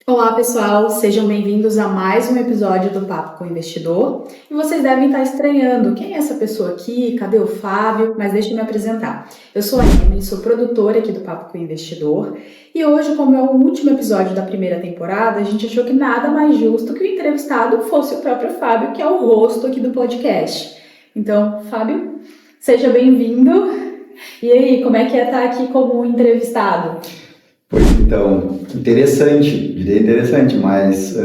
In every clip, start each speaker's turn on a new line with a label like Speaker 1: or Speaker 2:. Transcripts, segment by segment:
Speaker 1: Olá pessoal, sejam bem-vindos a mais um episódio do Papo com o Investidor. E vocês devem estar estranhando, quem é essa pessoa aqui? Cadê o Fábio? Mas deixa eu me apresentar. Eu sou a Emily, sou produtora aqui do Papo com o Investidor. E hoje, como é o último episódio da primeira temporada, a gente achou que nada mais justo que o entrevistado fosse o próprio Fábio, que é o rosto aqui do podcast. Então, Fábio, seja bem-vindo. E aí, como é que é estar aqui como entrevistado?
Speaker 2: Pois então, diria interessante, mas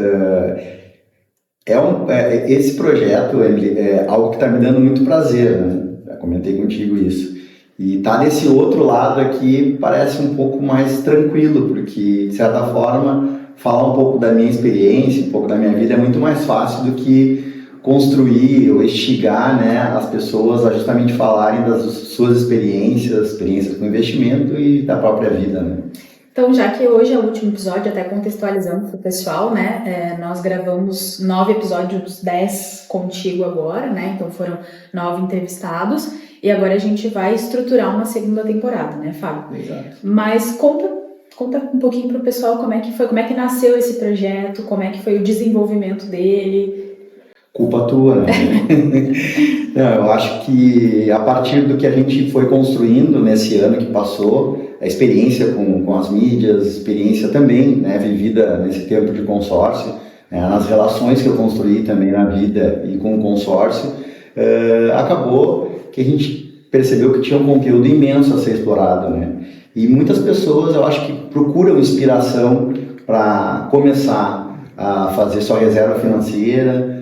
Speaker 2: esse projeto é algo que está me dando muito prazer, né? Já comentei contigo isso. E tá desse outro lado aqui parece um pouco mais tranquilo, porque, de certa forma, falar um pouco da minha experiência, um pouco da minha vida é muito mais fácil do que construir ou instigar, né, as pessoas a justamente falarem das suas experiências com investimento e da própria vida, né?
Speaker 1: Então, já que hoje é o último episódio, até contextualizando para o pessoal, né, nós gravamos 9 episódios, 10 contigo agora, né, então foram 9 entrevistados, e agora a gente vai estruturar uma segunda temporada, né, Fábio?
Speaker 2: Exato.
Speaker 1: Mas conta um pouquinho para o pessoal como é que foi, como é que nasceu esse projeto, como é que foi o desenvolvimento dele.
Speaker 2: Culpa tua, né? Não, eu acho que a partir do que a gente foi construindo nesse ano que passou, a experiência com as mídias, experiência também, né, vivida nesse tempo de consórcio, nas relações que eu construí também na vida e com o consórcio, acabou que a gente percebeu que tinha um conteúdo imenso a ser explorado, né? E muitas pessoas, eu acho que procuram inspiração para começar a fazer sua reserva financeira,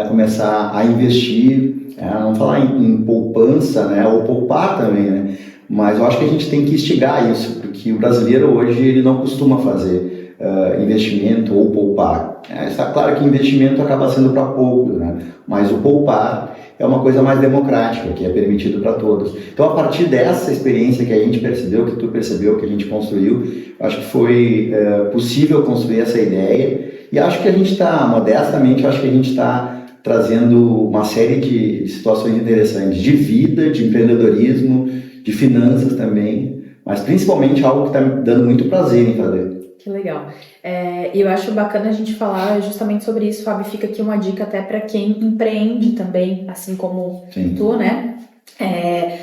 Speaker 2: começar a investir, não falar em poupança, né, ou poupar também, né, mas eu acho que a gente tem que instigar isso, porque o brasileiro hoje ele não costuma fazer investimento ou poupar. Está claro que investimento acaba sendo para poucos, né, mas o poupar é uma coisa mais democrática, que é permitido para todos. Então, a partir dessa experiência que a gente percebeu, que tu percebeu, que a gente construiu, acho que foi possível construir essa ideia. E acho que a gente está, modestamente, acho que a gente está trazendo uma série de situações interessantes, de vida, de empreendedorismo, de finanças também, mas principalmente algo que está me dando muito prazer em fazer.
Speaker 1: Que legal. E eu acho bacana a gente falar justamente sobre isso, Fábio. Fica aqui uma dica até para quem empreende também, assim como
Speaker 2: Sim.
Speaker 1: tu, né?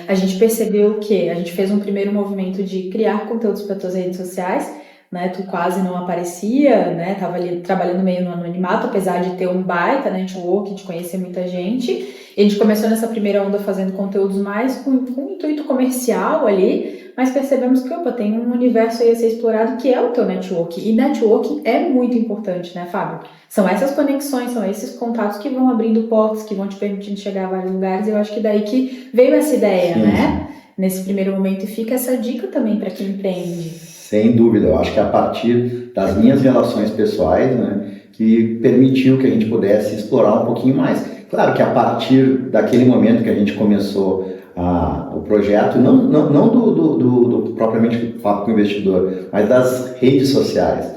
Speaker 1: A gente percebeu que a gente fez um primeiro movimento de criar conteúdos para tuas redes sociais, né? Tu quase não aparecia, né? Tava ali trabalhando meio no anonimato, apesar de ter um baita network, de conhecer muita gente. E a gente começou nessa primeira onda fazendo conteúdos mais com intuito comercial ali, mas percebemos que, tem um universo aí a ser explorado que é o teu network. E network é muito importante, né, Fábio? São essas conexões, são esses contatos que vão abrindo portas, que vão te permitindo chegar a vários lugares. E eu acho que daí que veio essa ideia,
Speaker 2: Sim.
Speaker 1: né? Nesse primeiro momento. E fica essa dica também para quem empreende.
Speaker 2: Sem dúvida, eu acho que a partir das minhas relações pessoais, né, que permitiu que a gente pudesse explorar um pouquinho mais. Claro que a partir daquele momento que a gente começou o projeto, não do propriamente Papo com o Investidor, mas das redes sociais,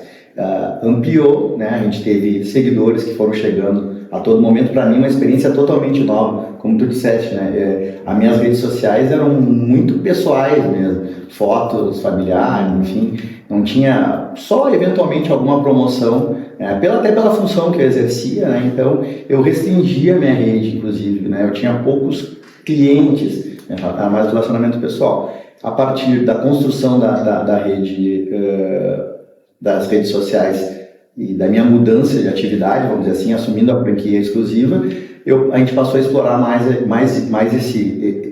Speaker 2: ampliou, né, a gente teve seguidores que foram chegando a todo momento. Para mim, uma experiência totalmente nova, como tu disseste, né? As minhas redes sociais eram muito pessoais mesmo, fotos familiares, enfim, não tinha, só eventualmente alguma promoção, até pela função que eu exercia, né? Então eu restringia a minha rede, inclusive, né? Eu tinha poucos clientes, né? Mais relacionamento pessoal. A partir da construção da rede, das redes sociais, e da minha mudança de atividade, vamos dizer assim, assumindo a franquia exclusiva, a gente passou a explorar mais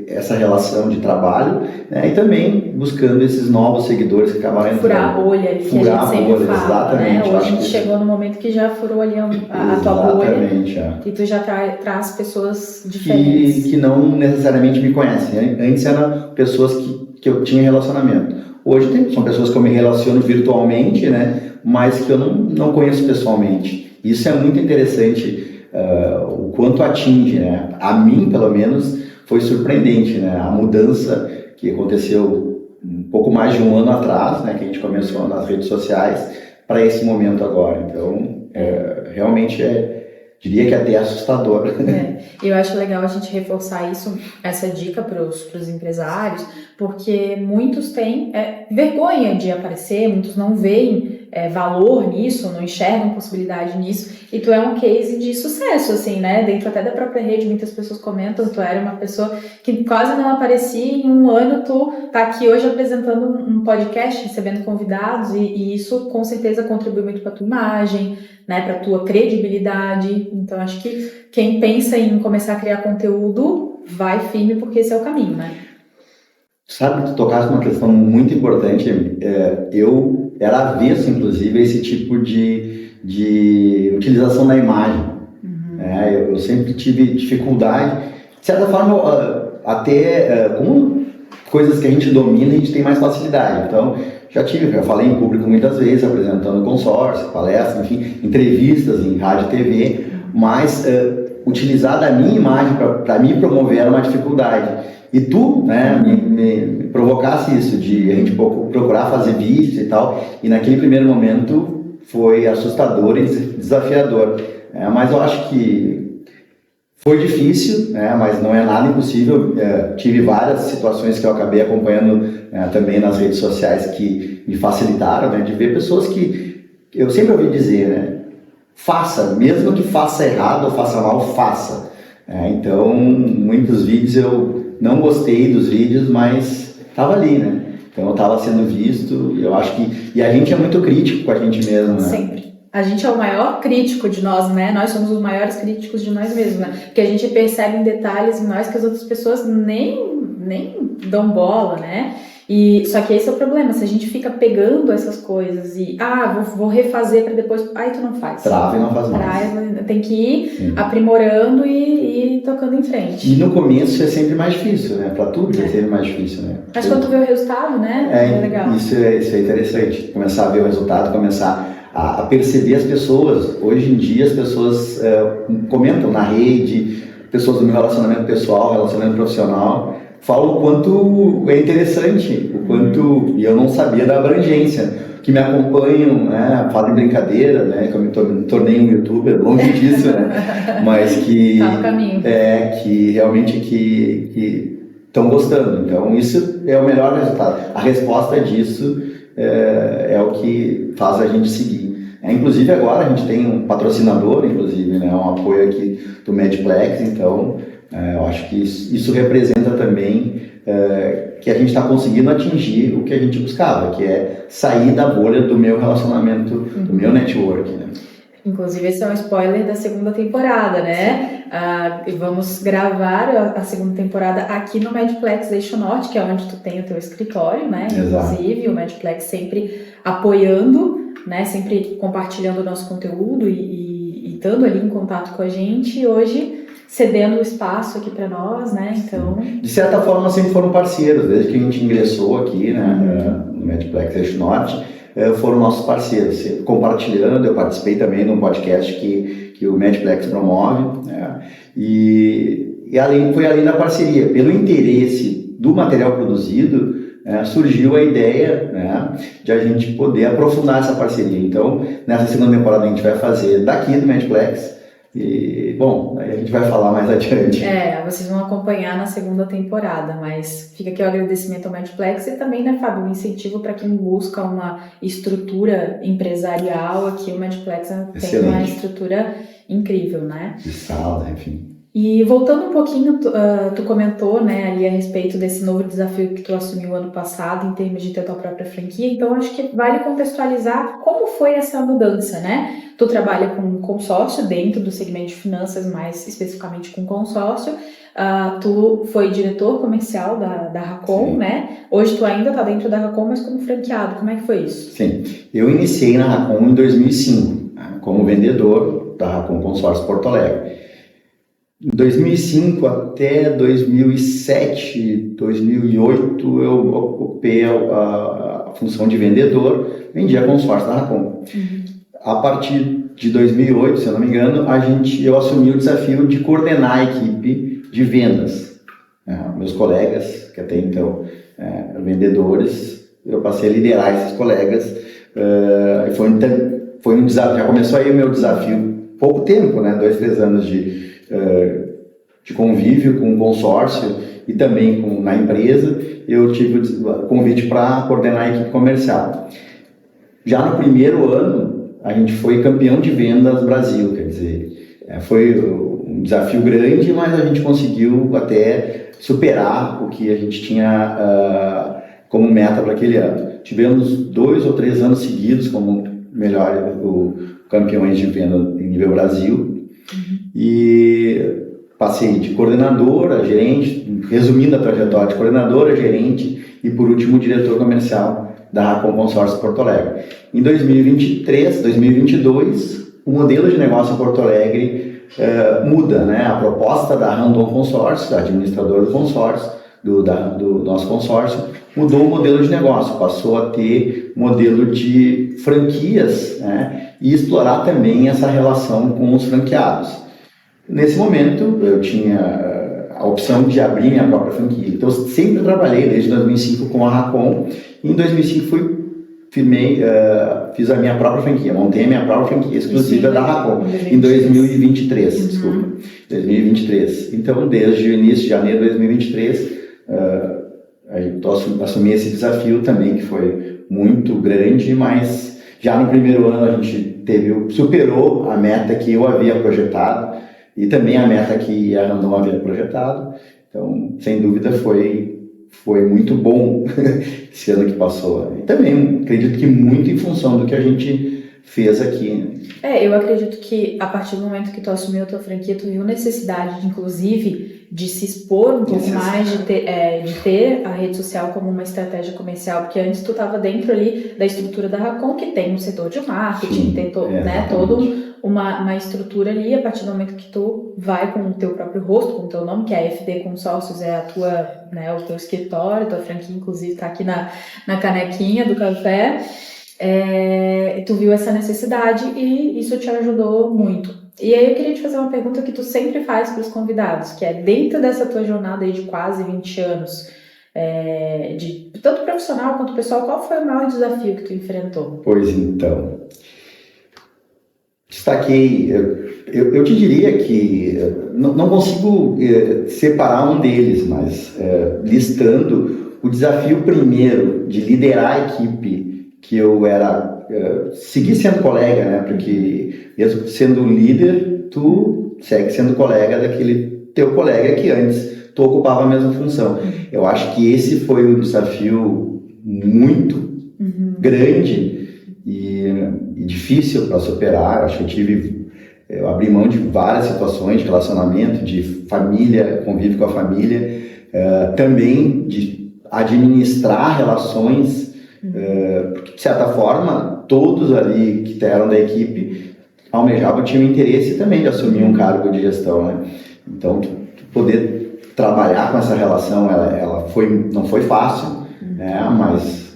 Speaker 2: essa relação de trabalho, né, e também buscando esses novos seguidores que acabaram entrando.
Speaker 1: Furar a bolha ali, que a gente sempre fala,
Speaker 2: exatamente,
Speaker 1: né? Hoje a gente chegou no momento que já furou ali a tua bolha, e tu já traz pessoas diferentes.
Speaker 2: Que não necessariamente me conhecem. Antes eram pessoas que eu tinha relacionamento. Hoje são pessoas que eu me relaciono virtualmente, né, mas que eu não conheço pessoalmente. Isso é muito interessante, o quanto atinge, né? A mim, pelo menos, foi surpreendente, né? A mudança que aconteceu um pouco mais de um ano atrás, né, que a gente começou nas redes sociais, para esse momento agora. Então, realmente diria que até assustador.
Speaker 1: Eu acho legal a gente reforçar essa dica para os empresários, porque muitos têm vergonha de aparecer, muitos não veem valor nisso, não enxergam possibilidade nisso, e tu é um case de sucesso, assim, né? Dentro até da própria rede, muitas pessoas comentam, tu era uma pessoa que quase não aparecia, e em um ano tu tá aqui hoje apresentando um podcast, recebendo convidados, e isso com certeza contribui muito para tua imagem, né, para tua credibilidade. Então acho que quem pensa em começar a criar conteúdo vai firme, porque esse é o caminho, né?
Speaker 2: Sabe que tu tocaste uma questão muito importante. Eu era avesso, inclusive, a esse tipo de utilização da imagem. Eu sempre tive dificuldade. De certa forma, até com coisas que a gente domina, a gente tem mais facilidade. Então, já falei em público muitas vezes, apresentando consórcio, palestras, enfim, entrevistas em rádio e TV, mas utilizar da minha imagem para me promover era uma dificuldade. E tu, né, me provocasse isso, de a gente procurar fazer vídeos e tal, e naquele primeiro momento foi assustador e desafiador. Mas eu acho que foi difícil, mas não é nada impossível. Tive várias situações que eu acabei acompanhando também nas redes sociais que me facilitaram, né, de ver pessoas que eu sempre ouvi dizer, né, faça, mesmo que faça errado ou faça mal, faça. Então, muitos vídeos eu não gostei dos vídeos, mas estava ali, né? Então eu estava sendo visto, eu acho que... E a gente é muito crítico com a gente mesmo, né?
Speaker 1: Sempre. A gente é o maior crítico de nós, né? Nós somos os maiores críticos de nós mesmos, né? Porque a gente percebe em detalhes em nós que as outras pessoas nem dão bola, né? Só que esse é o problema, se a gente fica pegando essas coisas e vou refazer para depois, aí tu não faz.
Speaker 2: Trava e não faz mais.
Speaker 1: Tem que ir aprimorando e tocando em frente.
Speaker 2: E no começo é sempre mais difícil, né? Para tudo é sempre mais difícil, né?
Speaker 1: Mas quando tu vê o resultado, né? É legal.
Speaker 2: Isso é interessante, começar a ver o resultado, começar a perceber as pessoas. Hoje em dia as pessoas comentam na rede, pessoas do meu relacionamento pessoal, relacionamento profissional, falam o quanto é interessante, o quanto, e eu não sabia da abrangência, que me acompanham, né, fazem brincadeira, né, que eu me tornei um youtuber, longe disso, né, mas que,
Speaker 1: tá no caminho.
Speaker 2: Que realmente que estão gostando. Então isso é o melhor resultado. A resposta disso é o que faz a gente seguir. Inclusive agora a gente tem um patrocinador, inclusive, né, um apoio aqui do Medplex, então eu acho que isso representa também que a gente está conseguindo atingir o que a gente buscava, que é sair da bolha do meu relacionamento, do meu network, né?
Speaker 1: Inclusive, esse é um spoiler da segunda temporada, né? Vamos gravar a segunda temporada aqui no Medplex Eixo Norte, que é onde tu tem o teu escritório, né?
Speaker 2: Exato.
Speaker 1: Inclusive, o Medplex sempre apoiando, né? Sempre compartilhando o nosso conteúdo e estando ali em contato com a gente. E hoje, cedendo o espaço aqui para nós, né? Então...
Speaker 2: De certa forma, nós sempre foram parceiros, desde que a gente ingressou aqui, né, no Medplex Eixo Norte, foram nossos parceiros, compartilhando. Eu participei também de um podcast que o Medplex promove, né, foi além da parceria, pelo interesse do material produzido, surgiu a ideia, né, de a gente poder aprofundar essa parceria. Então, nessa segunda temporada a gente vai fazer daqui do Medplex. E, bom, aí a gente vai falar mais adiante.
Speaker 1: Vocês vão acompanhar na segunda temporada, mas fica aqui o agradecimento ao Medplex e também, né, Fábio, um incentivo para quem busca uma estrutura empresarial. Aqui o Medplex tem uma estrutura incrível, né?
Speaker 2: De sala, enfim.
Speaker 1: E voltando um pouquinho, tu comentou, né, ali a respeito desse novo desafio que tu assumiu ano passado em termos de ter tua própria franquia, então acho que vale contextualizar como foi essa mudança, né? Tu trabalha com consórcio dentro do segmento de finanças, mais especificamente com consórcio, tu foi diretor comercial da Racon, né? Hoje tu ainda tá dentro da Racon, mas como franqueado, como é que foi isso?
Speaker 2: Sim, eu iniciei na Racon em 2005, como vendedor da Racon Consórcio Porto Alegre. Em 2005 até 2007, 2008, eu ocupei a função de vendedor, vendia consórcio da Racon. A partir de 2008, se eu não me engano, eu assumi o desafio de coordenar a equipe de vendas. Meus colegas, que até então vendedores, eu passei a liderar esses colegas. Foi um desafio, já começou aí o meu desafio, pouco tempo, né, 2, 3 anos de convívio com o consórcio e também na empresa. Eu tive o convite para coordenar a equipe comercial. Já no primeiro ano, a gente foi campeão de vendas Brasil, quer dizer, foi um desafio grande, mas a gente conseguiu até superar o que a gente tinha como meta para aquele ano. Tivemos 2 ou 3 anos seguidos como campeões de venda em nível Brasil, e passei de coordenador a gerente, resumindo a trajetória, de coordenador a gerente e, por último, diretor comercial da Racon Consórcio Porto Alegre. Em 2022, o modelo de negócio em Porto Alegre muda, né? A proposta da Randon Consórcio, da administradora do consórcio, do nosso consórcio, mudou o modelo de negócio, passou a ter modelo de franquias, né? E explorar também essa relação com os franqueados. Nesse momento, eu tinha a opção de abrir minha própria franquia. Então, eu sempre trabalhei desde 2005 com a Racon. Em 2005, fiz a minha própria franquia, montei a minha própria franquia exclusiva da Racon. Em 2023, desculpa. 2023. Então, desde o início de janeiro de 2023, eu assumi esse desafio também, que foi muito grande, mas já no primeiro ano a gente superou a meta que eu havia projetado e também a meta que a Randon havia projetado. Então, sem dúvida, foi muito bom esse ano que passou. E também acredito que muito em função do que a gente fez aqui.
Speaker 1: Eu acredito que a partir do momento que tu assumiu a tua franquia, tu viu necessidade, inclusive, de se expor um pouco mais, de ter a rede social como uma estratégia comercial, porque antes tu estava dentro ali da estrutura da Racon, que tem um setor de marketing, tem toda uma estrutura ali. A partir do momento que tu vai com o teu próprio rosto, com o teu nome, que é a FD Consórcios, é o teu escritório, tua franquia, inclusive, está aqui na canequinha do café, tu viu essa necessidade e isso te ajudou muito. E aí eu queria te fazer uma pergunta que tu sempre faz para os convidados, que é, dentro dessa tua jornada aí de quase 20 anos, tanto profissional quanto pessoal, qual foi o maior desafio que tu enfrentou?
Speaker 2: Pois então, destaquei, eu te diria que não consigo separar um deles, mas listando o desafio primeiro de liderar a equipe, que eu segui sendo colega, né? Porque mesmo sendo líder, tu segue sendo colega daquele teu colega que antes tu ocupava a mesma função. Eu acho que esse foi um desafio muito grande e difícil para superar. Acho que eu abri mão de várias situações de relacionamento, de família, convívio com a família, também de administrar relações, porque de certa forma todos ali que eram da equipe almejavam, tinham interesse também de assumir um cargo de gestão, né? Então, poder trabalhar com essa relação, não foi fácil, né? Mas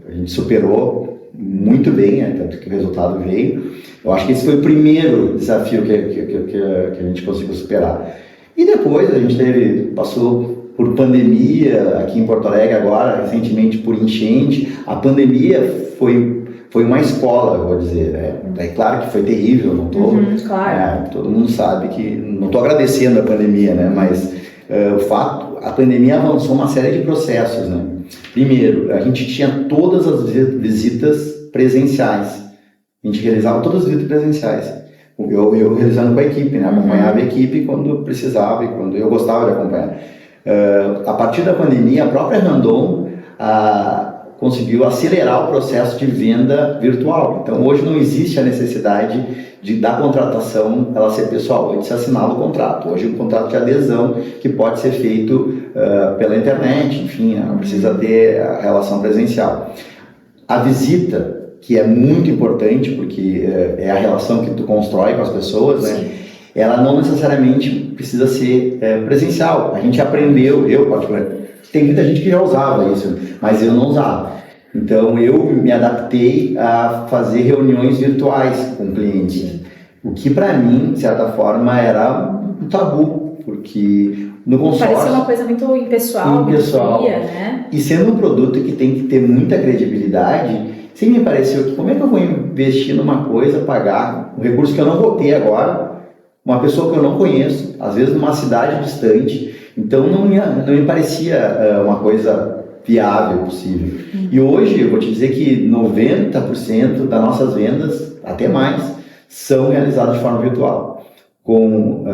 Speaker 2: a gente superou muito bem, né? Tanto que o resultado veio. Eu acho que esse foi o primeiro desafio que a gente conseguiu superar. E depois a gente passou por pandemia aqui em Porto Alegre agora, recentemente por enchente. A pandemia foi uma escola, eu vou dizer. É claro que foi terrível, não tô,
Speaker 1: claro.
Speaker 2: Todo mundo sabe que não estou agradecendo a pandemia, né? Mas a pandemia avançou uma série de processos, né? Primeiro, a gente tinha todas as visitas presenciais. A gente realizava todas as visitas presenciais. Eu realizando com a equipe, né? Acompanhava a equipe quando precisava e quando eu gostava de acompanhar. A partir da pandemia, a própria Randon conseguiu acelerar o processo de venda virtual. Então, hoje não existe a necessidade da contratação ela ser pessoal. Antes se assinava o contrato. Hoje, um contrato de adesão que pode ser feito pela internet, enfim, não precisa ter a relação presencial. A visita, que é muito importante, porque é a relação que tu constrói com as pessoas, né? Ela não necessariamente precisa ser presencial. A gente aprendeu, eu particularmente, tem muita gente que já usava isso, mas eu não usava. Então, eu me adaptei a fazer reuniões virtuais com clientes, o que para mim, de certa forma, era um tabu, porque no consórcio...
Speaker 1: Parece uma coisa muito impessoal, muito fria, né?
Speaker 2: E sendo um produto que tem que ter muita credibilidade, sempre me pareceu que como é que eu vou investir numa coisa, pagar um recurso que eu não vou ter agora, uma pessoa que eu não conheço, às vezes numa cidade distante. Então não me parecia uma coisa viável possível. E hoje eu vou te dizer que 90% das nossas vendas, até mais, são realizadas de forma virtual, com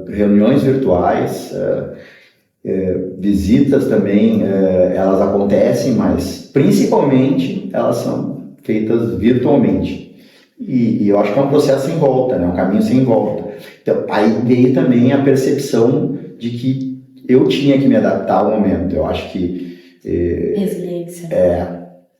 Speaker 2: reuniões virtuais, visitas também, elas acontecem, mas principalmente elas são feitas virtualmente. E eu acho que é um processo sem volta, né? Um caminho sem volta. Então, aí veio também a percepção de que eu tinha que me adaptar ao momento. Eu acho que...
Speaker 1: resiliência.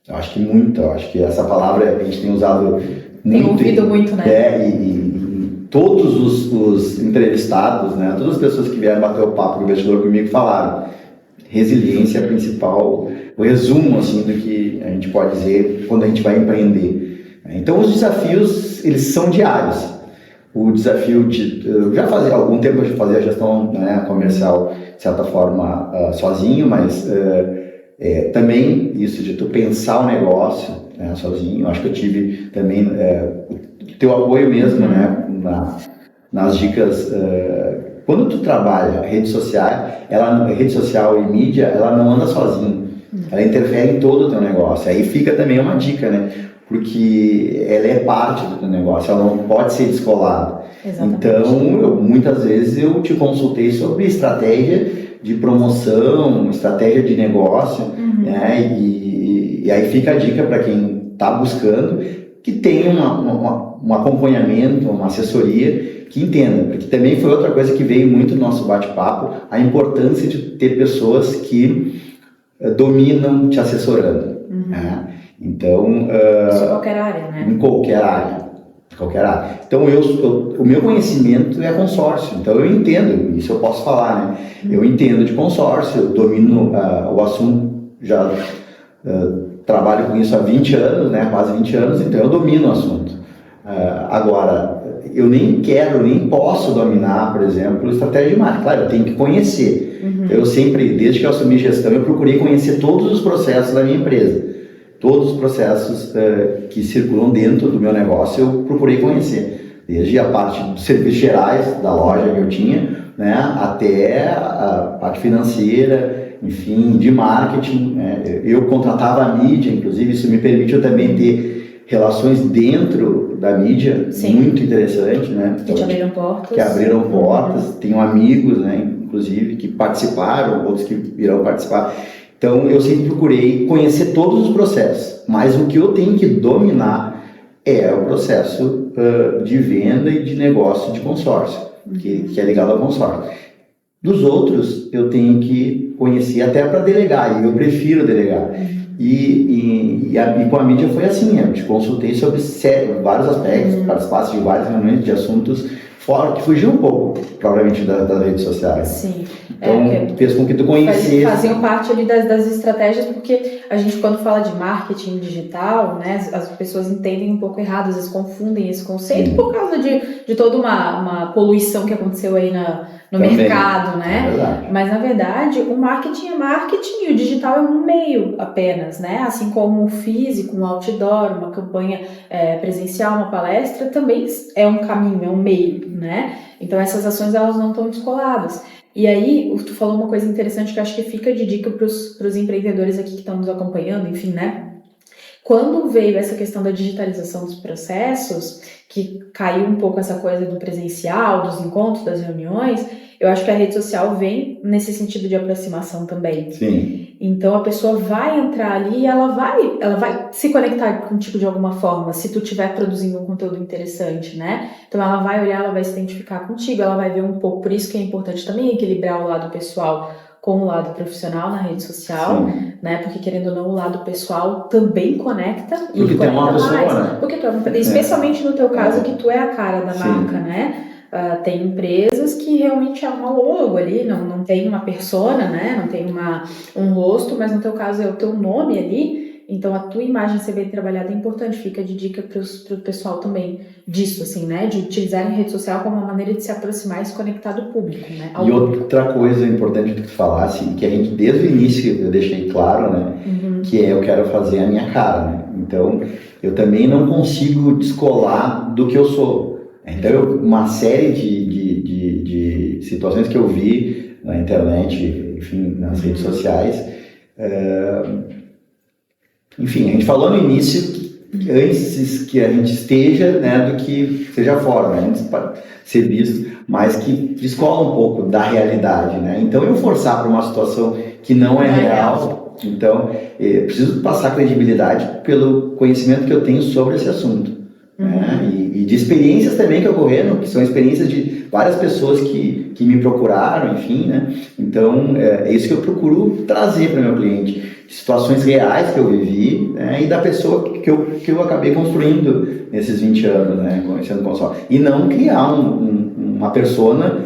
Speaker 2: Eu acho que muito. Eu acho que essa palavra a gente tem usado muito.
Speaker 1: Tem ouvido muito, né?
Speaker 2: E todos os entrevistados, né? Todas as pessoas que vieram bater o papo do investidor comigo falaram resiliência é a principal, o resumo assim, do que a gente pode dizer quando a gente vai empreender. Então, os desafios, eles são diários. O desafio de... Eu já fazia algum tempo, eu fazia a gestão, né, comercial, de certa forma, sozinho, mas também isso de tu pensar o negócio, né, sozinho. Eu acho que eu tive também teu apoio mesmo, né, nas dicas. Quando tu trabalha rede social e mídia, ela não anda sozinha. Ela interfere em todo o teu negócio. Aí fica também uma dica, né? Porque ela é parte do teu negócio, ela não pode ser descolada.
Speaker 1: Exatamente.
Speaker 2: Então, muitas vezes eu te consultei sobre estratégia de promoção, estratégia de negócio, né? E aí fica a dica para quem está buscando que tenha um acompanhamento, uma assessoria que entenda, porque também foi outra coisa que veio muito no nosso bate-papo, a importância de ter pessoas que dominam te assessorando, né? Então,
Speaker 1: em qualquer área, né?
Speaker 2: Em qualquer área. Então, o meu conhecimento é consórcio, então eu entendo, isso eu posso falar, né? Eu entendo de consórcio, eu domino o assunto, já trabalho com isso há 20 anos, né? Quase 20 anos, então eu domino o assunto. Agora, eu nem posso dominar, por exemplo, estratégia de marketing. Claro, eu tenho que conhecer. Eu sempre, desde que eu assumi gestão, eu procurei conhecer todos os processos da minha empresa. Todos os processos que circulam dentro do meu negócio, eu procurei conhecer. Desde a parte dos serviços gerais da loja que eu tinha, né, até a parte financeira, enfim, de marketing. Eu contratava a mídia, inclusive, isso me permitiu também ter relações dentro da mídia. Sim. Muito interessante, né?
Speaker 1: Que te abriram portas.
Speaker 2: Que abriram portas. Tenho amigos, né, inclusive, que participaram, outros que irão participar. Então, eu sempre procurei conhecer todos os processos, mas o que eu tenho que dominar é o processo de venda e de negócio de consórcio, que é ligado ao consórcio. Dos outros, eu tenho que conhecer até para delegar, e eu prefiro delegar. E com a mídia foi assim, eu te consultei sobre vários aspectos, participasse de várias reuniões de assuntos fora, que fugiu um pouco, provavelmente, das redes sociais.
Speaker 1: Sim.
Speaker 2: Então, fez com que tu conhecesse.
Speaker 1: Faziam parte ali das estratégias, porque a gente, quando fala de marketing digital, né, as pessoas entendem um pouco errado, às vezes confundem esse conceito por causa de toda uma poluição que aconteceu aí no mercado, né? Mas, na verdade, o marketing é marketing e o digital é um meio apenas, né? Assim como o físico, um outdoor, uma campanha presencial, uma palestra, também é um caminho, é um meio, né? Então, essas ações, elas não estão descoladas. E aí, tu falou uma coisa interessante que eu acho que fica de dica para os empreendedores aqui que estão nos acompanhando, enfim, né? Quando veio essa questão da digitalização dos processos, que caiu um pouco essa coisa do presencial, dos encontros, das reuniões, eu acho que a rede social vem nesse sentido de aproximação também.
Speaker 2: Sim.
Speaker 1: Então, a pessoa vai entrar ali e ela vai se conectar contigo de alguma forma, se tu estiver produzindo um conteúdo interessante, né? Então, ela vai olhar, ela vai se identificar contigo, ela vai ver um pouco. Por isso que é importante também equilibrar o lado pessoal com o lado profissional na rede social, né? Porque, querendo ou não, o lado pessoal também conecta.
Speaker 2: Porque tem uma pessoa,
Speaker 1: mais,
Speaker 2: né?
Speaker 1: Porque especialmente no teu caso, que tu é a cara da marca, né? Tem empresas que realmente é uma logo ali, não tem uma persona, né? Não tem um rosto, mas no teu caso é o teu nome ali. Então, a tua imagem ser bem trabalhada é importante. Fica de dica pro pessoal também disso, assim, né? De utilizar a rede social como uma maneira de se aproximar e se conectar do público, né?
Speaker 2: E outra coisa importante que tu falasse, que a gente desde o início eu deixei claro, né? Que eu quero fazer a minha cara, né? Então, eu também não consigo descolar do que eu sou. Então, uma série de situações que eu vi na internet, enfim, nas redes sociais, Enfim, a gente falou no início que antes que a gente esteja, né, do que seja fora, né, antes para ser visto, mas que descola um pouco da realidade, né? Então eu forçar para uma situação que não é real, então eu preciso passar credibilidade pelo conhecimento que eu tenho sobre esse assunto, né? E de experiências também que ocorreram, que são experiências de várias pessoas que me procuraram, enfim, né? Então é isso que eu procuro trazer para o meu cliente, situações reais que eu vivi, né? E da pessoa que eu acabei construindo nesses 20 anos, né? Conhecendo o consórcio. E não criar uma persona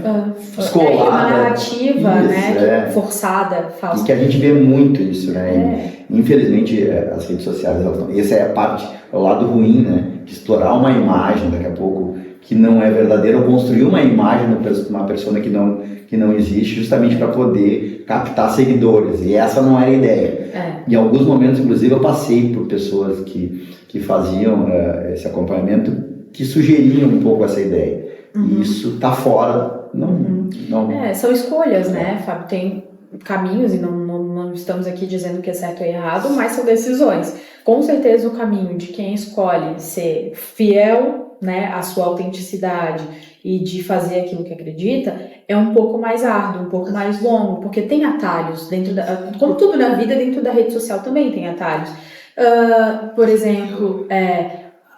Speaker 2: descolada.
Speaker 1: Uma narrativa, né? Forçada, falsa.
Speaker 2: E que a gente vê muito isso, né? Infelizmente, as redes sociais, essa é a parte, é o lado ruim, né? De explorar uma imagem, daqui a pouco, que não é verdadeira, ou construir uma imagem de uma persona que não existe, justamente para poder captar seguidores. E essa não era a ideia. Em alguns momentos, inclusive, eu passei por pessoas que faziam esse acompanhamento, que sugeriam um pouco essa ideia. E isso está fora. Não.
Speaker 1: São escolhas, né, Fábio? Tem caminhos, e não estamos aqui dizendo que é certo ou errado, mas são decisões. Com certeza o caminho de quem escolhe ser fiel, né, à sua autenticidade e de fazer aquilo que acredita é um pouco mais árduo, um pouco mais longo, porque tem atalhos como tudo na vida, dentro da rede social também tem atalhos. Por exemplo,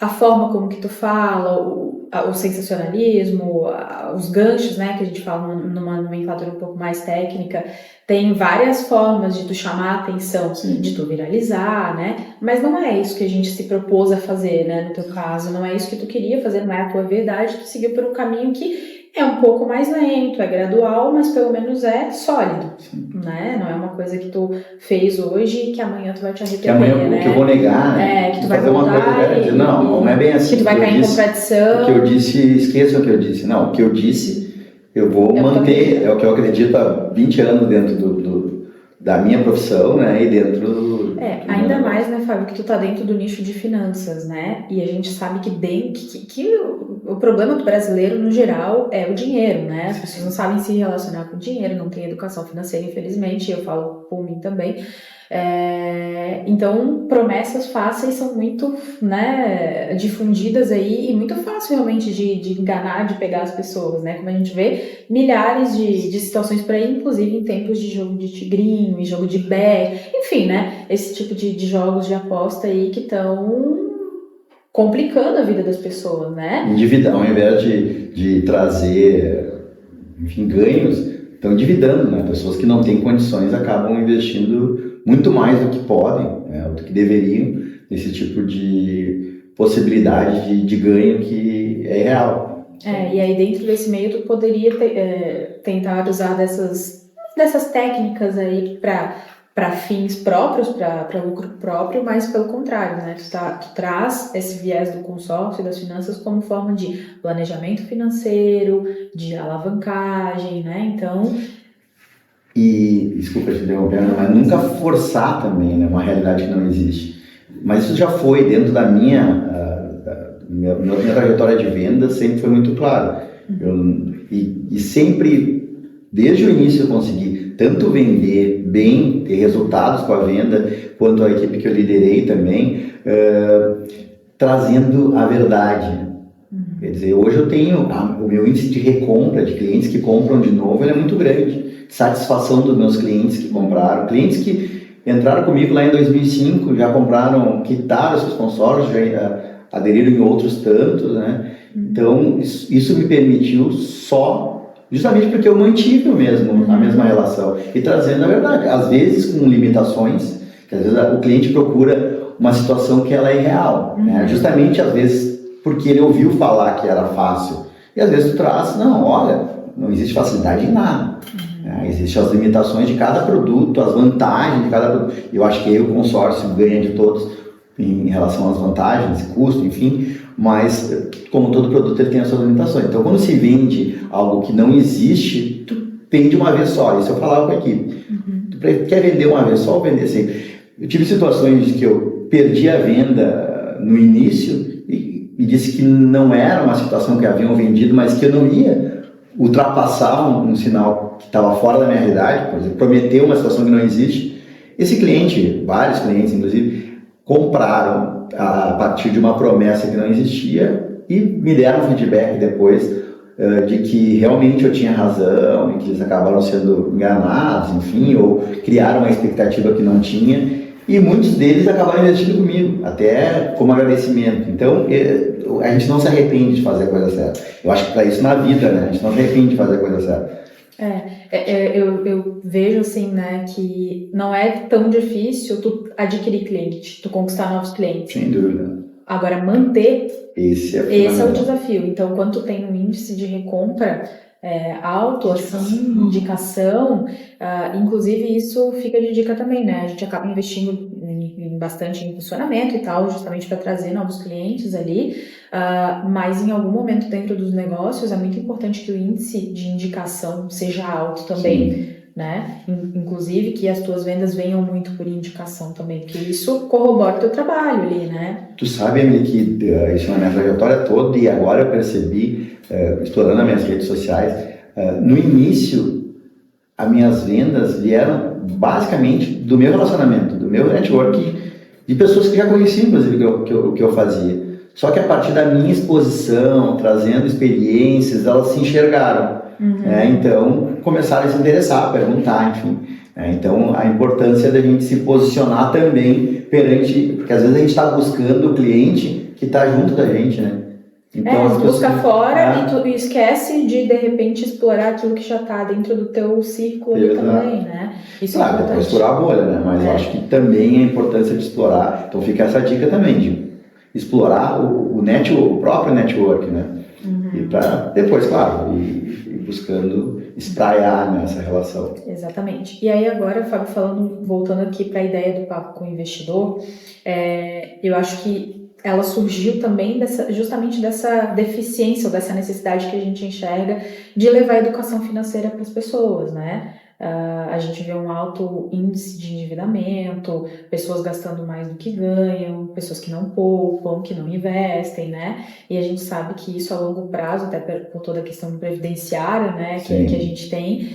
Speaker 1: a forma como que tu fala, o sensacionalismo, os ganchos, né, que a gente fala numa nomenclatura um pouco mais técnica, tem várias formas de tu chamar a atenção, de tu viralizar, né, mas não é isso que a gente se propôs a fazer, né, no teu caso, não é isso que tu queria fazer, não é a tua verdade, tu seguiu por um caminho que é um pouco mais lento, é gradual, mas pelo menos é sólido, né? Não é uma coisa que tu fez hoje e que amanhã tu vai te arrepender,
Speaker 2: que amanhã,
Speaker 1: né?
Speaker 2: Que eu vou negar, né?
Speaker 1: Que tu vai voltar
Speaker 2: não é bem assim.
Speaker 1: Que tu vai cair em contradição.
Speaker 2: O que eu disse, esqueçam o que eu disse. Não, o que eu disse, eu vou manter, é o que eu acredito há 20 anos dentro da minha profissão, né? E dentro...
Speaker 1: ainda mais, né, Fábio, que tu tá dentro do nicho de finanças, né? E a gente sabe que o problema do brasileiro, no geral, é o dinheiro, né? As pessoas não sabem se relacionar com o dinheiro, não tem educação financeira, infelizmente, eu falo por mim também. Então, promessas fáceis são muito, né, difundidas aí e muito fácil realmente de enganar, de pegar as pessoas, né? Como a gente vê, milhares de situações por aí, inclusive em tempos de jogo de tigrinho, e jogo de bet, enfim, né? Esse tipo de jogos de aposta aí que estão complicando a vida das pessoas, né?
Speaker 2: Ao invés de trazer, enfim, ganhos, estão endividando, né? Pessoas que não têm condições acabam investindo muito mais do que podem, né, do que deveriam, nesse tipo de possibilidade de ganho que é real.
Speaker 1: E aí dentro desse meio tu poderia tentar usar dessas técnicas aí para fins próprios, para lucro próprio, mas pelo contrário, né? Tu traz esse viés do consórcio e das finanças como forma de planejamento financeiro, de alavancagem, né? Então...
Speaker 2: E, desculpa te interromper, mas nunca forçar também, né, uma realidade que não existe. Mas isso já foi dentro da minha trajetória de venda, sempre foi muito claro. E sempre, desde o início, eu consegui tanto vender bem, ter resultados com a venda, quanto a equipe que eu liderei também, trazendo a verdade. Quer dizer, hoje eu tenho o meu índice de recompra de clientes que compram de novo, ele é muito grande. Satisfação dos meus clientes que compraram, clientes que entraram comigo lá em 2005, já compraram, quitaram seus consórcios, já aderiram em outros tantos, né? Então, isso me permitiu justamente porque eu mantive a mesma relação e trazendo a verdade, às vezes com limitações, que às vezes o cliente procura uma situação que ela é irreal, né? Justamente às vezes porque ele ouviu falar que era fácil, e às vezes tu traz, não existe facilidade em nada. Existem as limitações de cada produto, as vantagens de cada produto. Eu acho que aí o consórcio ganha de todos em relação às vantagens, custo, enfim, mas como todo produto ele tem as suas limitações. Então quando se vende algo que não existe, tu vende uma vez só. Isso eu falava com a equipe. Tu quer vender uma vez só ou vender assim? Eu tive situações que eu perdi a venda no início e disse que não era uma situação que haviam vendido, mas que eu não ia ultrapassar um sinal que estava fora da minha realidade, por exemplo, prometer uma situação que não existe, Esse cliente, vários clientes inclusive, compraram a partir de uma promessa que não existia e me deram feedback depois de que realmente eu tinha razão e que eles acabaram sendo enganados, enfim, ou criaram uma expectativa que não tinha. E muitos deles acabaram investindo comigo, até como agradecimento. Então, a gente não se arrepende de fazer a coisa certa. Eu acho que para isso na vida, né? A gente não se arrepende de fazer a coisa certa.
Speaker 1: Eu vejo assim, né, que não é tão difícil tu adquirir cliente, tu conquistar novos clientes.
Speaker 2: Sem dúvida.
Speaker 1: Agora, manter,
Speaker 2: esse
Speaker 1: é o desafio. Então, quando tu tem um índice de recompra alto, assim, indicação, inclusive isso fica de dica também, né? A gente acaba investindo bastante em funcionamento e tal, justamente para trazer novos clientes ali, mas em algum momento dentro dos negócios é muito importante que o índice de indicação seja alto também. Sim. Né? Inclusive que as tuas vendas venham muito por indicação também, porque isso corrobora o teu trabalho ali, né?
Speaker 2: Tu sabe, Emily, que isso na minha trajetória toda, e agora eu percebi, explorando as minhas redes sociais, no início, as minhas vendas vieram basicamente do meu relacionamento, do meu network, de pessoas que já conheciam, inclusive, o que eu fazia. Só que a partir da minha exposição, trazendo experiências, elas se enxergaram. Então, começaram a se interessar, a perguntar, enfim. Então, a importância da gente se posicionar também perante... Porque às vezes a gente está buscando o cliente que está junto da gente, né?
Speaker 1: Então, busca fora e tu esquece de repente, explorar aquilo que já está dentro do teu círculo ali também, né? Isso é importante.
Speaker 2: Depois explorar a bolha, né? Mas eu acho que também a importância de explorar... Então, fica essa dica também, de explorar o próprio network, né? E para depois, claro, ir buscando espraiar nessa relação.
Speaker 1: Exatamente. E aí agora, Fábio, voltando aqui para a ideia do papo com o investidor, eu acho que ela surgiu também justamente dessa deficiência ou dessa necessidade que a gente enxerga de levar a educação financeira para as pessoas, né? A gente vê um alto índice de endividamento, pessoas gastando mais do que ganham, pessoas que não poupam, que não investem, né? E a gente sabe que isso a longo prazo, até por toda a questão previdenciária, né, que a gente tem,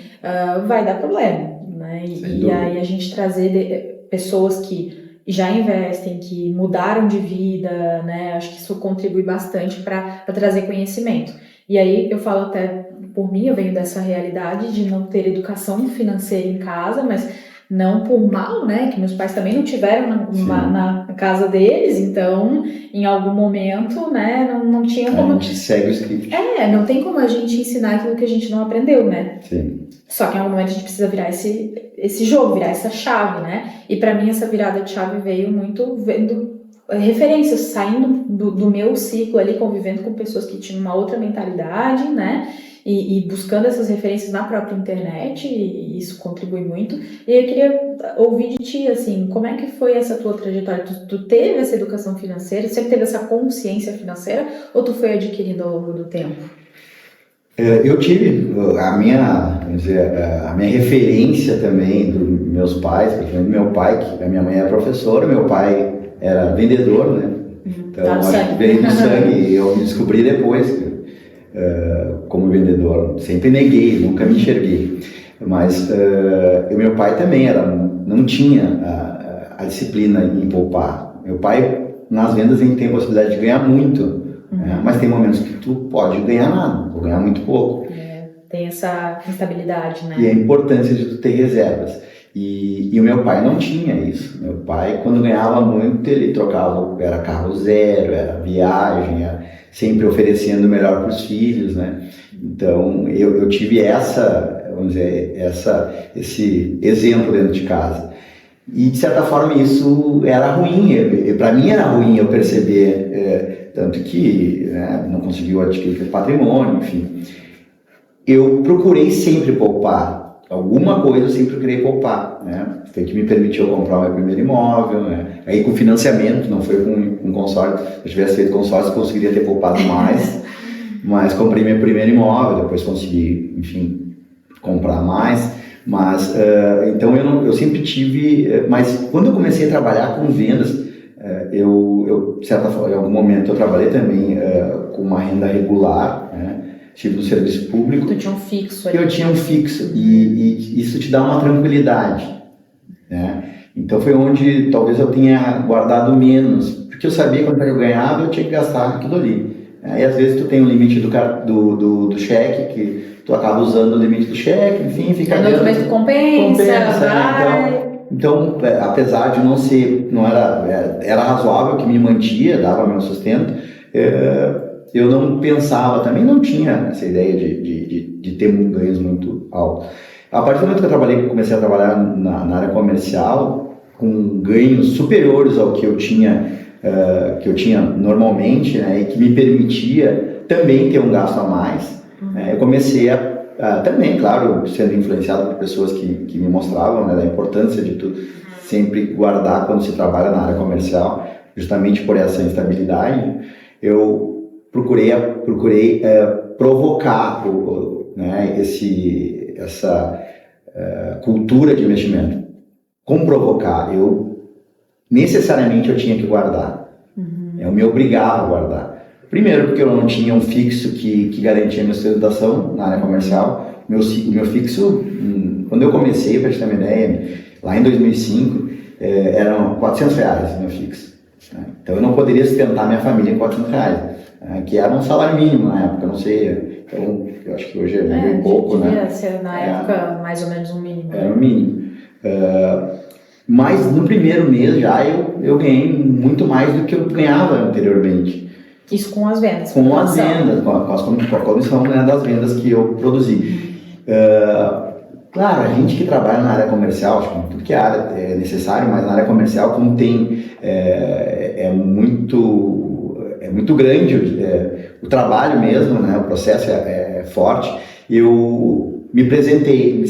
Speaker 1: vai dar problema, né? E aí a gente trazer pessoas que já investem, que mudaram de vida, né? Acho que isso contribui bastante para trazer conhecimento. E aí eu falo até por mim, eu venho dessa realidade de não ter educação financeira em casa, mas não por mal, né? Que meus pais também não tiveram na casa deles, então em algum momento, né? Não tinha como.
Speaker 2: A gente segue o script.
Speaker 1: Não tem como a gente ensinar aquilo que a gente não aprendeu, né?
Speaker 2: Sim.
Speaker 1: Só que em algum momento a gente precisa virar esse jogo, virar essa chave, né? E para mim essa virada de chave veio muito vendo referências, saindo do meu ciclo ali, convivendo com pessoas que tinham uma outra mentalidade, né? E buscando essas referências na própria internet, e isso contribui muito. E eu queria ouvir de ti, assim, como é que foi essa tua trajetória? Tu teve essa educação financeira, sempre teve essa consciência financeira, ou tu foi adquirindo ao longo do tempo?
Speaker 2: Eu tive a minha referência também dos meus pais, por exemplo, meu pai, que a minha mãe era professora, meu pai era vendedor, né? Então, acho que veio do sangue, e eu me descobri depois como vendedor, sempre neguei, nunca me enxerguei, mas meu pai também não tinha a disciplina em poupar. Meu pai, nas vendas, ele tem a possibilidade de ganhar muito, mas tem momentos que tu pode ganhar nada, ou ganhar muito pouco.
Speaker 1: Tem essa instabilidade, né?
Speaker 2: E a importância de tu ter reservas. E o meu pai não tinha isso. Meu pai, quando ganhava muito, ele trocava, era carro zero, era viagem, sempre oferecendo o melhor para os filhos, né? Então, eu tive esse exemplo dentro de casa. E, de certa forma, isso era ruim. Para mim era ruim eu perceber, tanto que não conseguiu adquirir patrimônio, enfim. Eu procurei sempre poupar. Alguma coisa eu sempre procurei poupar, né? Foi que me permitiu comprar o meu primeiro imóvel, né? Aí com financiamento, não foi com consórcio. Se eu tivesse feito consórcio, eu conseguiria ter poupado mais. Mas comprei meu primeiro imóvel, depois consegui, enfim, comprar mais. Mas, então eu sempre tive... Mas quando eu comecei a trabalhar com vendas, de certa forma, em algum momento eu trabalhei também com uma renda regular, né? Tive no serviço público.
Speaker 1: Tu tinha um fixo ali.
Speaker 2: Eu tinha um fixo e isso te dá uma tranquilidade, né? Então foi onde talvez eu tenha guardado menos, porque eu sabia que quando eu ganhava eu tinha que gastar aquilo ali. E às vezes tu tem o limite do cheque, que tu acaba usando o limite do cheque, enfim, fica...
Speaker 1: No outro mês tu compensa,
Speaker 2: né? Então, apesar de não ser, não era razoável, que me mantia, dava meu sustento, eu não pensava, também não tinha essa ideia de ter ganhos muito altos. A partir do momento que eu comecei a trabalhar na área comercial, com ganhos superiores ao que eu tinha normalmente, né, e que me permitia também ter um gasto a mais, eu comecei também, claro, sendo influenciado por pessoas que me mostravam, né, da importância de tu sempre guardar quando se trabalha na área comercial, justamente por essa instabilidade, eu procurei provocar né, essa cultura de investimento. Como provocar? Necessariamente eu tinha que guardar. Eu me obrigava a guardar. Primeiro, porque eu não tinha um fixo que garantia minha sustentação na área comercial. O meu fixo, quando eu comecei, para te ter uma ideia, lá em 2005, eram R$400 meu fixo. Então eu não poderia sustentar minha família em R$400, que era um salário mínimo na época, não sei, então, eu acho que hoje é bem pouco, né?
Speaker 1: Devia ser na época mais ou menos um mínimo.
Speaker 2: Era o mínimo. Mas no primeiro mês já eu ganhei muito mais do que eu ganhava anteriormente.
Speaker 1: Isso com as vendas?
Speaker 2: Com as vendas, com a comissão, né, das vendas que eu produzi. Claro, a gente que trabalha na área comercial, acho que tudo que é área é necessário, mas na área comercial, como tem, é muito grande o trabalho mesmo, né, o processo é forte, eu me presenteei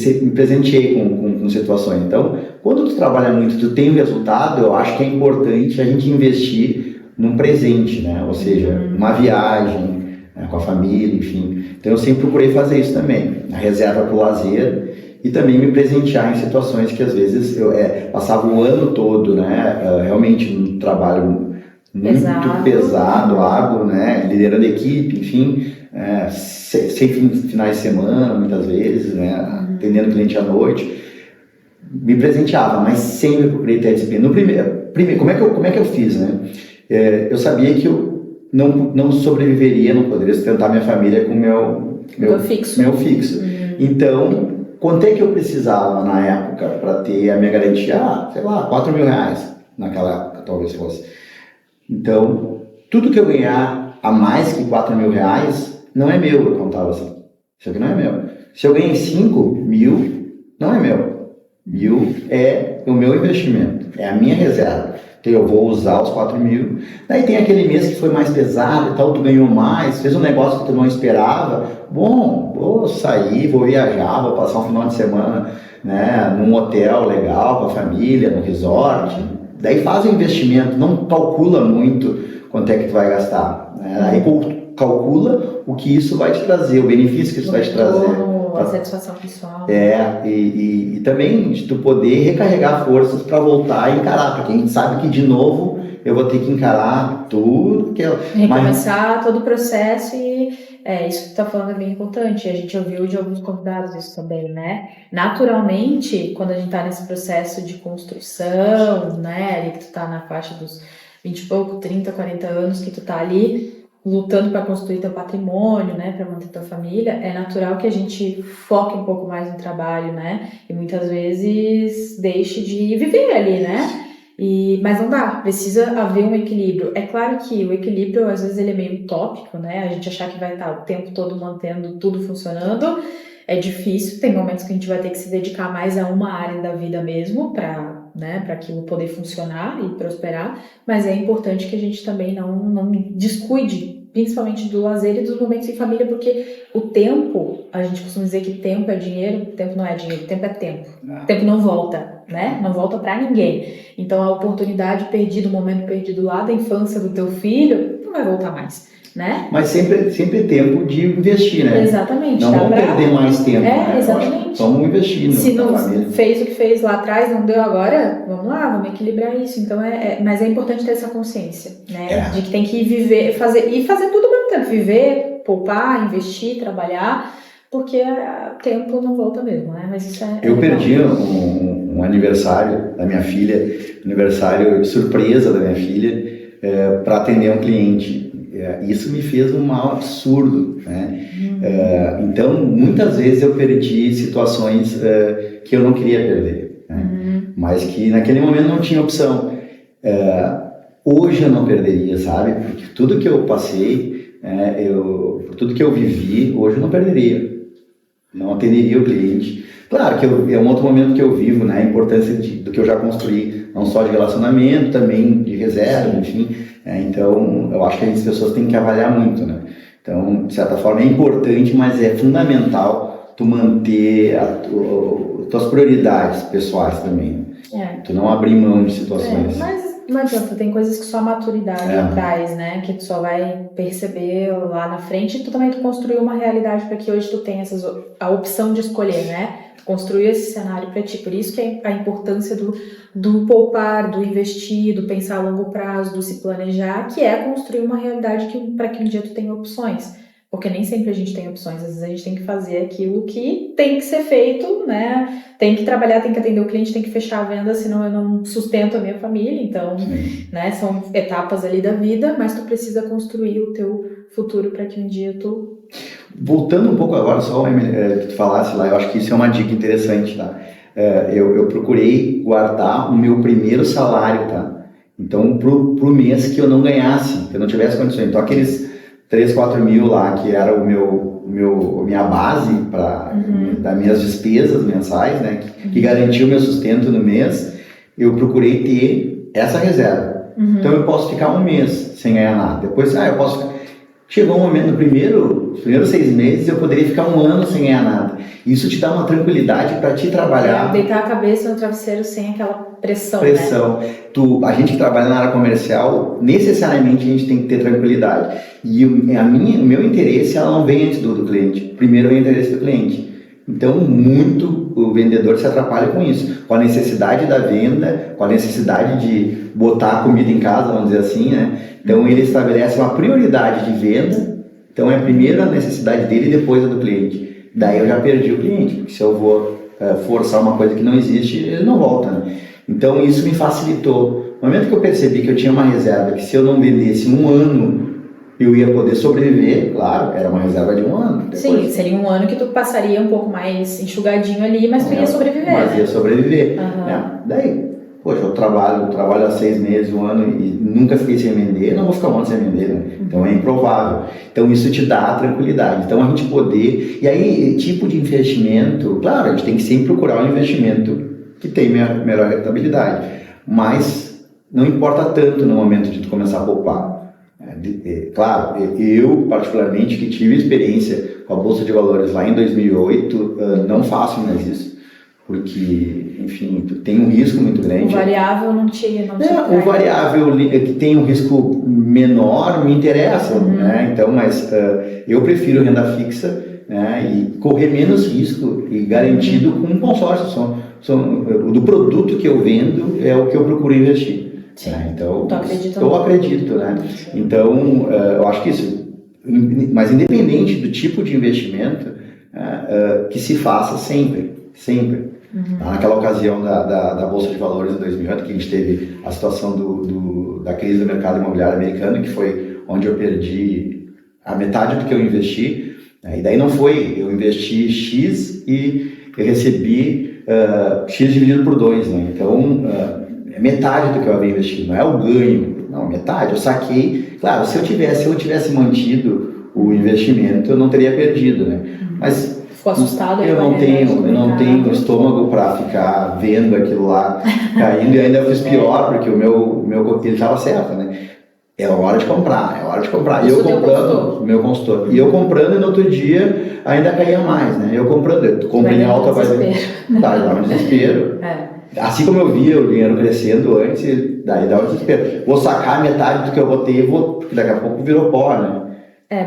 Speaker 2: com situações. Então, quando tu trabalha muito, tu tem um resultado, eu acho que é importante a gente investir num presente, né? Ou seja, uma viagem, né, com a família, enfim. Então eu sempre procurei fazer isso também, a reserva para o lazer e também me presentear em situações que às vezes eu passava o ano todo, né? Realmente um trabalho muito pesado, árduo, né? Liderando equipe, enfim, sem finais de semana, muitas vezes, né? Atendendo cliente à noite. Me presenteava, mas sempre procurei ter disciplina. No primeiro, como é que eu fiz, né? Eu sabia que eu não sobreviveria, não poderia sustentar minha família com meu fixo. Então, quanto é que eu precisava na época para ter a minha garantia? Sei lá, R$4.000 naquela época, talvez fosse. Então, tudo que eu ganhar a mais que R$4.000 não é meu, eu contava assim. Isso aqui não é meu. Se eu ganhei 5.000, não é meu. 1.000 é o meu investimento, é a minha reserva. Então eu vou usar os 4.000. Daí tem aquele mês que foi mais pesado e tal, tu ganhou mais, fez um negócio que tu não esperava. Bom, vou sair, vou viajar, vou passar um final de semana, né, num hotel legal com a família, no resort. Daí faz o investimento, não calcula muito quanto é que tu vai gastar, né? Aí calcula o que isso vai te trazer, o benefício que isso vai te trazer.
Speaker 1: A satisfação pessoal.
Speaker 2: E também de tu poder recarregar forças para voltar a encarar, porque a gente sabe que de novo eu vou ter que encarar tudo.
Speaker 1: Recomeçar todo o processo e isso que tu tá falando é bem importante. A gente ouviu de alguns convidados isso também, né? Naturalmente, quando a gente tá nesse processo de construção, né? Ali que tu tá na faixa dos 20 e pouco, 30, 40 anos, que tu tá ali lutando para construir teu patrimônio, né, para manter tua família, é natural que a gente foque um pouco mais no trabalho, né, e muitas vezes deixe de viver ali, né, mas não dá, precisa haver um equilíbrio. É claro que o equilíbrio, às vezes, ele é meio utópico, né, a gente achar que vai estar o tempo todo mantendo tudo funcionando, é difícil, tem momentos que a gente vai ter que se dedicar mais a uma área da vida mesmo, para aquilo poder funcionar e prosperar, mas é importante que a gente também não descuide, principalmente do lazer e dos momentos em família, porque o tempo, a gente costuma dizer que tempo é dinheiro, tempo não é dinheiro, tempo é tempo. Tempo não volta, né? Não volta para ninguém. Então a oportunidade perdida, o momento perdido lá da infância do teu filho, não vai voltar mais. Né?
Speaker 2: Mas sempre tempo de investir, né?
Speaker 1: Exatamente.
Speaker 2: Não vamos perder mais tempo, né?
Speaker 1: Exatamente.
Speaker 2: Vamos investir
Speaker 1: Se não
Speaker 2: família.
Speaker 1: Fez o que fez lá atrás, não deu agora, vamos lá, vamos equilibrar isso. Então mas é importante ter essa consciência, né? De que tem que viver, fazer tudo ao mesmo tempo, viver, poupar, investir, trabalhar, porque o tempo não volta mesmo, né? Mas isso
Speaker 2: Eu perdi um aniversário da minha filha, aniversário surpresa da minha filha, para atender um cliente. Isso me fez um mal absurdo, né? Então, muitas vezes eu perdi situações que eu não queria perder, né? Mas que naquele momento não tinha opção. Hoje eu não perderia, sabe? Porque tudo que eu passei, tudo que eu vivi, hoje eu não perderia. Não atenderia o cliente. Claro que é um outro momento que eu vivo, né? A importância do que eu já construí, não só de relacionamento, também de reserva, enfim. Então, eu acho que as pessoas têm que avaliar muito, né? Então, de certa forma, é importante, mas é fundamental tu manter tuas prioridades pessoais também. Tu não abrir mão de situações.
Speaker 1: Mas não adianta, tem coisas que só a maturidade traz, né? Que tu só vai perceber lá na frente e tu também construiu uma realidade para que hoje tu tenha a opção de escolher, né? Construir esse cenário para ti. Por isso que é a importância do poupar, do investir, do pensar a longo prazo, do se planejar, que é construir uma realidade para que um dia tu tenha opções. Porque nem sempre a gente tem opções, às vezes a gente tem que fazer aquilo que tem que ser feito, né? Tem que trabalhar, tem que atender o cliente, tem que fechar a venda, senão eu não sustento a minha família. Então, né, são etapas ali da vida, mas tu precisa construir o teu futuro para que um dia tu...
Speaker 2: Voltando um pouco agora, só que tu falasse lá, eu acho que isso é uma dica interessante, tá? Eu procurei guardar o meu primeiro salário, tá? Então, pro mês que eu não ganhasse, que eu não tivesse condições. Então, aqueles 3, 4 mil lá, que era minha base das minhas despesas mensais, né? Que garantia o meu sustento no mês, eu procurei ter essa reserva. Então, eu posso ficar um mês sem ganhar nada. Depois, eu posso... Chegou um momento, nos primeiros 6 meses, eu poderia ficar um ano sem ganhar nada. Isso te dá uma tranquilidade para te trabalhar.
Speaker 1: Deitar a cabeça no travesseiro sem aquela pressão. Né?
Speaker 2: A gente que trabalha na área comercial, necessariamente a gente tem que ter tranquilidade. E o meu interesse, ela não vem antes do cliente. Primeiro vem o interesse do cliente. Então, muito o vendedor se atrapalha com isso. Com a necessidade da venda, com a necessidade de botar a comida em casa, vamos dizer assim, né? Então, ele estabelece uma prioridade de venda. Então, é a primeira necessidade dele e depois a do cliente. Daí eu já perdi o cliente, porque se eu vou forçar uma coisa que não existe, ele não volta, né? Então, isso me facilitou. No momento que eu percebi que eu tinha uma reserva, que se eu não vendesse um ano, eu ia poder sobreviver, claro, era uma reserva de um ano. Depois,
Speaker 1: sim, seria um ano que tu passaria um pouco mais enxugadinho ali, mas tu ia sobreviver.
Speaker 2: Mas ia sobreviver. Daí, poxa, eu trabalho há 6 meses, um ano e nunca fiquei sem vender, não vou ficar um ano sem vender, né? Então é improvável. Então isso te dá tranquilidade. Então a gente poder... E aí, tipo de investimento, claro, a gente tem que sempre procurar um investimento que tem melhor rentabilidade, mas não importa tanto no momento de tu começar a poupar. Claro, eu particularmente que tive experiência com a Bolsa de Valores lá em 2008, não faço mais isso, porque, enfim, tem um risco muito grande.
Speaker 1: O variável não tinha.
Speaker 2: O variável que tem um risco menor me interessa, né? Então, mas eu prefiro renda fixa, né? E correr menos risco e garantido com um consórcio. Do produto que eu vendo é o que eu procuro investir.
Speaker 1: Sim.
Speaker 2: Então,
Speaker 1: eu
Speaker 2: acredito, né? Então, eu acho que isso, mas independente do tipo de investimento, que se faça sempre. Naquela ocasião da Bolsa de Valores em 2008, que a gente teve a situação da crise do mercado imobiliário americano, que foi onde eu perdi a metade do que eu investi, e daí não foi, eu investi X e eu recebi X dividido por 2, né? Então, é metade do que eu havia investido, não é o ganho, não, metade, eu saquei. Claro, se eu tivesse mantido o investimento, eu não teria perdido, né? Mas
Speaker 1: ficou assustado.
Speaker 2: Eu não tenho estômago para ficar vendo aquilo lá caindo, e ainda fiz pior, porque o meu coquetel estava certo, né? É hora de comprar. E eu comprando, meu consultor. E eu comprando, e no outro dia ainda caía mais, né? Eu comprei em alta, vai dar um desespero. Assim como eu via o dinheiro crescendo antes, daí dá um desespero. Vou sacar metade do que eu botei, porque daqui a pouco virou pó, né?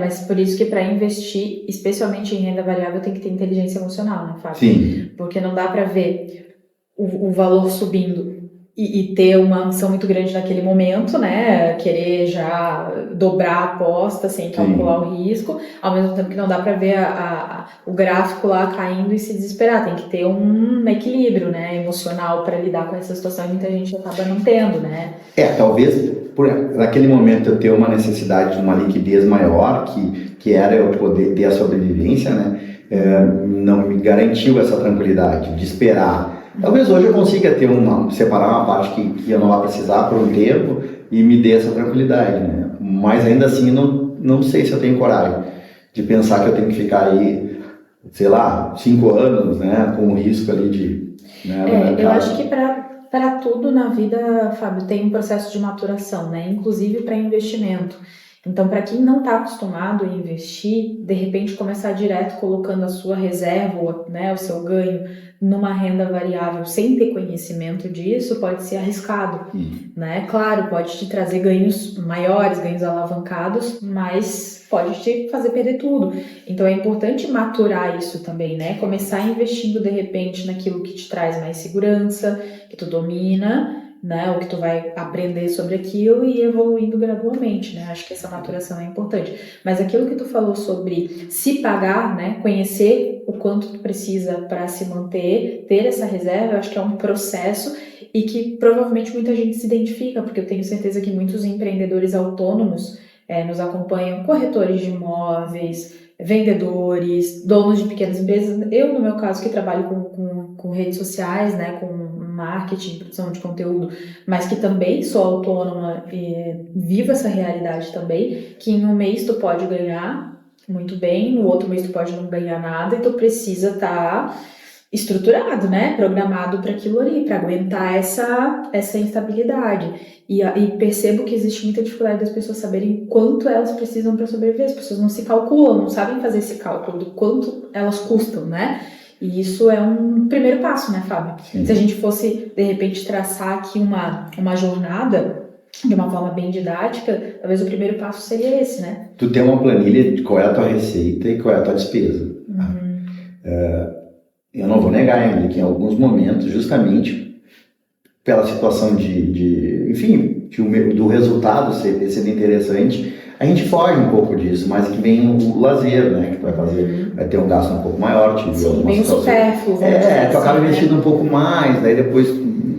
Speaker 1: Mas por isso que para investir, especialmente em renda variável, tem que ter inteligência emocional, né, Fábio?
Speaker 2: Sim.
Speaker 1: Porque não dá para ver o valor subindo e ter uma ambição muito grande naquele momento, né? Querer já dobrar a aposta sem calcular o risco, ao mesmo tempo que não dá para ver o gráfico lá caindo e se desesperar. Tem que ter um equilíbrio, né, emocional para lidar com essa situação e muita gente acaba não tendo, né?
Speaker 2: Talvez naquele momento eu ter uma necessidade de uma liquidez maior, que era eu poder ter a sobrevivência, né? Não me garantiu essa tranquilidade de esperar. Talvez hoje eu consiga separar uma parte que eu não vou precisar por um tempo e me dê essa tranquilidade, né? Mas ainda assim não sei se eu tenho coragem de pensar que eu tenho que ficar aí, sei lá, 5 anos, né? Com o risco ali de... Né,
Speaker 1: eu acho que para tudo na vida, Fábio, tem um processo de maturação, né? Inclusive para investimento. Então, para quem não está acostumado a investir, de repente começar direto colocando a sua reserva, né, o seu ganho, numa renda variável sem ter conhecimento disso, pode ser arriscado, né? Claro, pode te trazer ganhos maiores, ganhos alavancados, mas pode te fazer perder tudo. Então, é importante maturar isso também, né? Começar investindo, de repente, naquilo que te traz mais segurança, que tu domina, né, o que tu vai aprender sobre aquilo e evoluindo gradualmente, né? Acho que essa maturação é importante. Mas aquilo que tu falou sobre se pagar, né, conhecer o quanto tu precisa para se manter, ter essa reserva, eu acho que é um processo e que provavelmente muita gente se identifica, porque eu tenho certeza que muitos empreendedores autônomos nos acompanham, corretores de imóveis, vendedores, donos de pequenas empresas. Eu, no meu caso, que trabalho com redes sociais, né, com marketing, produção de conteúdo, mas que também sou autônoma e vivo essa realidade também, que em um mês tu pode ganhar muito bem, no outro mês tu pode não ganhar nada, e tu precisa estar estruturado, né, programado para aquilo ali, para aguentar essa instabilidade. E percebo que existe muita dificuldade das pessoas saberem quanto elas precisam para sobreviver. As pessoas não se calculam, não sabem fazer esse cálculo do quanto elas custam, né? E isso é um primeiro passo, né, Fábio? Sim. Se a gente fosse, de repente, traçar aqui uma jornada de uma forma bem didática, talvez o primeiro passo seria esse, né?
Speaker 2: Tu tem uma planilha de qual é a tua receita e qual é a tua despesa. Eu não vou negar ainda que em alguns momentos, justamente pela situação do resultado ser interessante, a gente foge um pouco disso, mas que vem o lazer, né? Que tu vai ter um gasto um pouco maior.
Speaker 1: Sim, bem supérfluo.
Speaker 2: Tu acaba investindo um pouco mais, daí depois,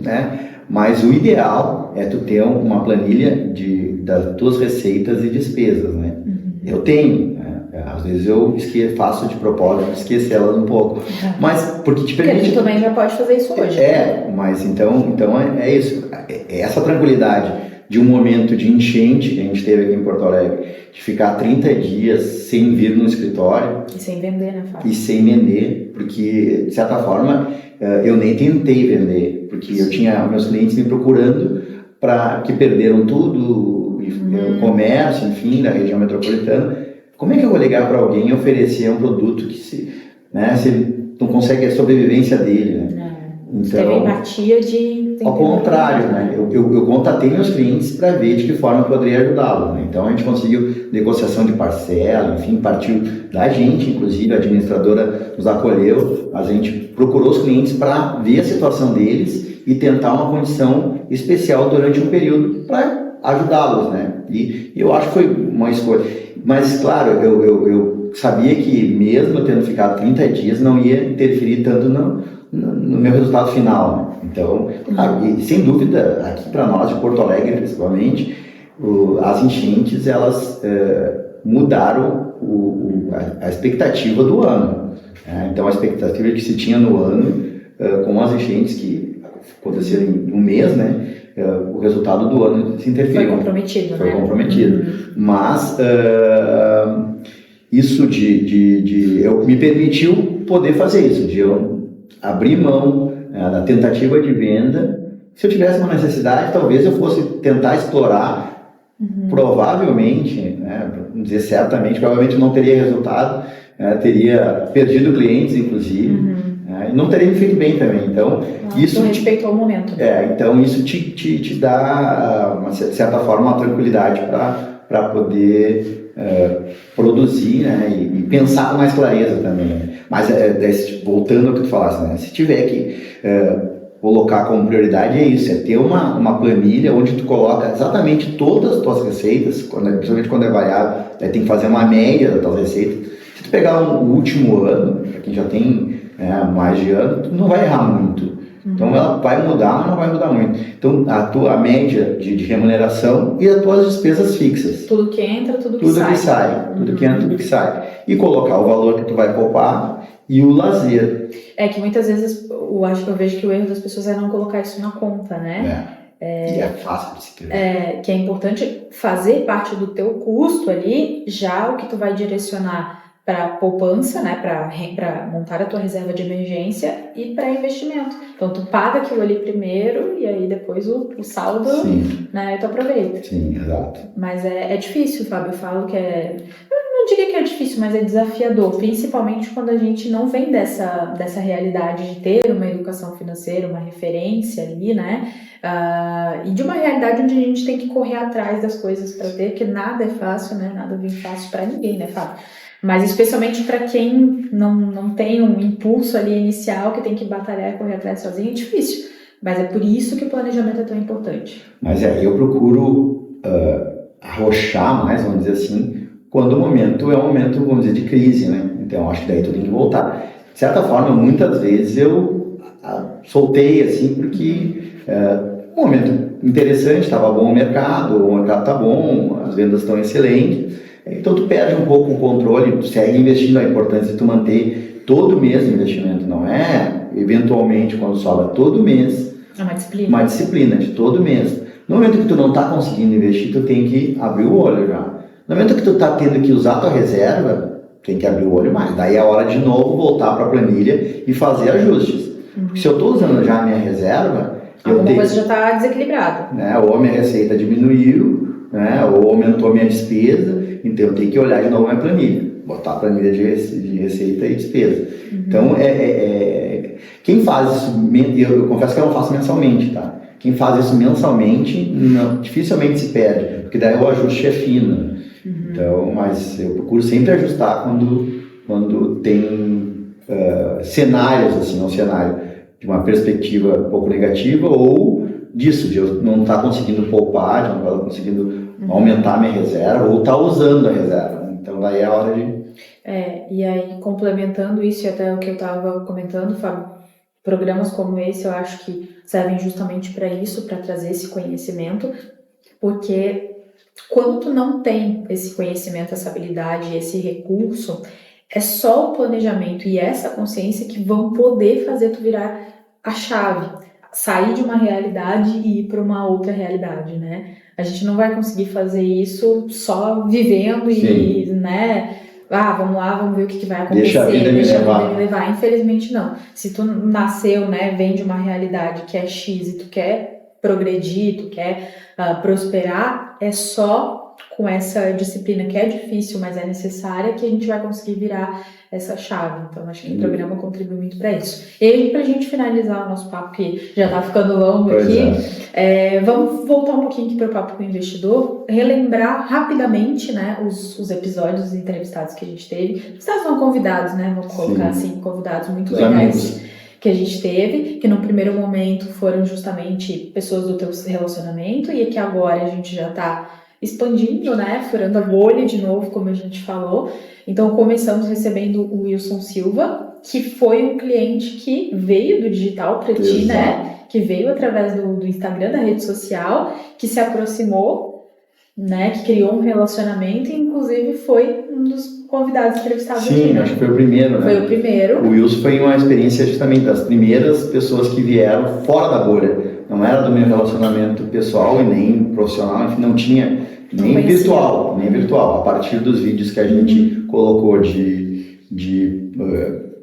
Speaker 2: né? Mas o ideal é tu ter uma planilha das tuas receitas e despesas, né? Eu tenho, né? Às vezes eu faço de propósito esquecer elas um pouco, mas porque te permite...
Speaker 1: Porque a gente também já pode fazer isso hoje.
Speaker 2: Mas então é isso, essa tranquilidade de um momento de enchente que a gente teve aqui em Porto Alegre, de ficar 30 dias sem vir no escritório.
Speaker 1: E sem vender, né, Fábio?
Speaker 2: E sem vender, porque, de certa forma, eu nem tentei vender, porque eu tinha meus clientes me procurando que perderam tudo, o comércio, enfim, da região metropolitana. Como é que eu vou ligar para alguém e oferecer um produto que se ele não consegue a sobrevivência dele, né?
Speaker 1: Então, teve empatia
Speaker 2: ao contrário, né? Eu contatei meus clientes para ver de que forma eu poderia ajudá-los, né? Então a gente conseguiu negociação de parcela, enfim, partiu da gente, inclusive a administradora nos acolheu, a gente procurou os clientes para ver a situação deles e tentar uma condição especial durante um período para ajudá-los, né? E eu acho que foi uma escolha. Mas, claro, eu sabia que mesmo eu tendo ficado 30 dias não ia interferir tanto no meu resultado final, né? Então, e sem dúvida, aqui para nós de Porto Alegre principalmente, as enchentes elas mudaram a expectativa do ano. Então, a expectativa que se tinha no ano, com as enchentes que aconteceram em um mês, né? O resultado do ano se interferiu.
Speaker 1: Foi comprometido,
Speaker 2: Foi comprometido. Mas isso me permitiu poder fazer isso, de eu abrir mão da tentativa de venda. Se eu tivesse uma necessidade, talvez eu fosse tentar explorar. Provavelmente, né, vamos dizer certamente, provavelmente não teria resultado, teria perdido clientes, inclusive, e não teria me feito bem também. Então, isso
Speaker 1: respeitou o momento.
Speaker 2: Então isso te dá, de certa forma, uma tranquilidade para poder produzir, né, e pensar com mais clareza também. Mas, voltando ao que tu falaste, né, se tiver que colocar como prioridade é isso, é ter uma planilha onde tu coloca exatamente todas as tuas receitas, principalmente quando é variável, tem que fazer uma média das tuas receitas. Se tu pegar o último ano, para quem já tem mais de ano, tu não vai errar muito. Então ela vai mudar, mas não vai mudar muito. Então a tua média de remuneração e as tuas despesas fixas.
Speaker 1: Tudo que entra, tudo que sai.
Speaker 2: Tudo que entra, tudo que sai. E colocar o valor que tu vai poupar e o lazer.
Speaker 1: É que muitas vezes eu vejo que o erro das pessoas é não colocar isso na conta, né?
Speaker 2: E é fácil de se ter.
Speaker 1: Que é importante fazer parte do teu custo ali, já o que tu vai direcionar para poupança, né, para montar a tua reserva de emergência e para investimento. Então tu paga aquilo ali primeiro e aí depois o saldo, né, tu aproveita.
Speaker 2: Sim, exato.
Speaker 1: Mas é difícil, Fábio, eu falo que eu não diria que é difícil, mas é desafiador, principalmente quando a gente não vem dessa realidade de ter uma educação financeira, uma referência ali, né, e de uma realidade onde a gente tem que correr atrás das coisas para ter, porque nada é fácil, né, nada vem fácil para ninguém, né, Fábio? Mas especialmente para quem não tem um impulso ali inicial, que tem que batalhar e correr atrás sozinho, é difícil. Mas é por isso que o planejamento é tão importante.
Speaker 2: Mas eu procuro arrochar mais, vamos dizer assim, quando o momento é um momento, vamos dizer, de crise, né? Então acho que daí tu tem que voltar. De certa forma, muitas vezes eu soltei assim, porque um momento interessante, estava bom o mercado está bom, as vendas estão excelentes. Então tu perde um pouco o controle, tu segue investindo, a importância de tu manter todo mês o investimento, não é eventualmente quando sobra, todo mês.
Speaker 1: É uma disciplina.
Speaker 2: Uma disciplina de todo mês. No momento que tu não está conseguindo investir, tu tem que abrir o olho já. No momento que tu está tendo que usar a tua reserva, tem que abrir o olho mais. Daí é hora de novo voltar para a planilha e fazer ajustes. Porque se eu estou usando já a minha reserva,
Speaker 1: alguma coisa já está desequilibrada.
Speaker 2: Né, ou a minha receita diminuiu, né, ou aumentou a minha despesa. Então eu tenho que olhar de novo a minha planilha, botar a planilha de receita e despesa. Então quem faz isso, eu confesso que eu não faço mensalmente, tá? Quem faz isso mensalmente dificilmente se perde, porque daí o ajuste é fino. Então, mas eu procuro sempre ajustar quando tem cenários assim, um cenário de uma perspectiva um pouco negativa ou disso, de eu não estar conseguindo poupar, de não estar conseguindo aumentar a minha reserva ou estar usando a reserva. Então daí é a hora de...
Speaker 1: E aí complementando isso, e até o que eu estava comentando, Fábio, programas como esse eu acho que servem justamente para isso, para trazer esse conhecimento, porque quando tu não tem esse conhecimento, essa habilidade, esse recurso, é só o planejamento e essa consciência que vão poder fazer tu virar a chave, sair de uma realidade e ir para uma outra realidade, né? A gente não vai conseguir fazer isso só vivendo e, né? Vamos lá, vamos ver o que vai acontecer.
Speaker 2: Deixa a vida me
Speaker 1: levar. Infelizmente não. Se tu nasceu, né, vem de uma realidade que é X e tu quer progredir, tu quer prosperar, é só com essa disciplina que é difícil, mas é necessária, que a gente vai conseguir virar essa chave. Então, acho que o programa contribui muito para isso. E para a gente finalizar o nosso papo, que já está ficando longo aqui, vamos voltar um pouquinho aqui para o Papo com o Investidor, relembrar rapidamente, né, os episódios, os entrevistados que a gente teve. Os são convidados, né? Vamos colocar assim, convidados muito legais que a gente teve, que no primeiro momento foram justamente pessoas do teu relacionamento e que agora a gente já está expandindo, né, furando a bolha de novo, como a gente falou. Então, começamos recebendo o Wilson Silva, que foi um cliente que veio do digital para ti, né, que veio através do Instagram, da rede social, que se aproximou, né, que criou um relacionamento e, inclusive, foi um dos convidados entrevistados aqui.
Speaker 2: Sim, acho que foi o primeiro, né?
Speaker 1: Foi o primeiro.
Speaker 2: O Wilson foi uma experiência justamente das primeiras pessoas que vieram fora da bolha. Não era do meu relacionamento pessoal e nem profissional, enfim, não tinha nem virtual. A partir dos vídeos que a gente colocou de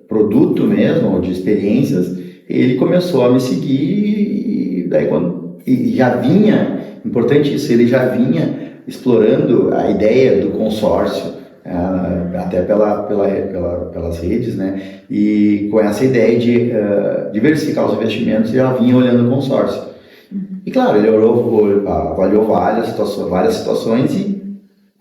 Speaker 2: produto mesmo, ou de experiências, ele começou a me seguir e daí já vinha, importante isso, ele já vinha explorando a ideia do consórcio, até pelas redes, né? E com essa ideia de diversificar os investimentos, já vinha olhando o consórcio. E claro, ele avaliou várias situações e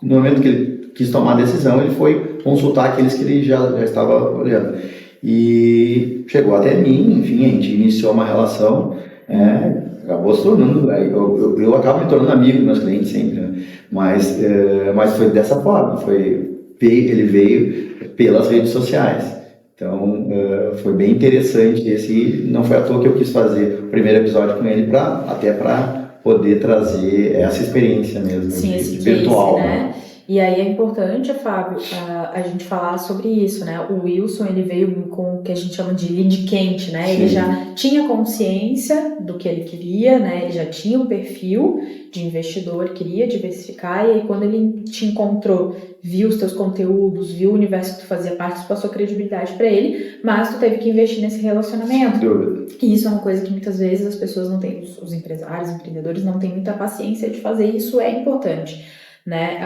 Speaker 2: no momento que ele quis tomar a decisão, ele foi consultar aqueles que ele já estava olhando. e chegou até mim, enfim, a gente iniciou uma relação, acabou se tornando, eu acabo me tornando amigo dos meus clientes sempre, né? Mas foi dessa forma, ele veio pelas redes sociais. Então, foi bem interessante esse, não foi à toa que eu quis fazer o primeiro episódio com ele, até para poder trazer essa experiência mesmo,
Speaker 1: sim, esse
Speaker 2: virtual.
Speaker 1: Case, né? E aí é importante, Fábio, a gente falar sobre isso, né? O Wilson, ele veio com o que a gente chama de lead quente, né? Sim. Ele já tinha consciência do que ele queria, né? Ele já tinha um perfil de investidor, queria diversificar, e aí quando ele te encontrou, viu os teus conteúdos, viu o universo que tu fazia parte, tu passou credibilidade para ele, mas tu teve que investir nesse relacionamento. E isso é uma coisa que muitas vezes as pessoas não têm, os empresários, empreendedores não têm muita paciência de fazer, e isso é importante. Né?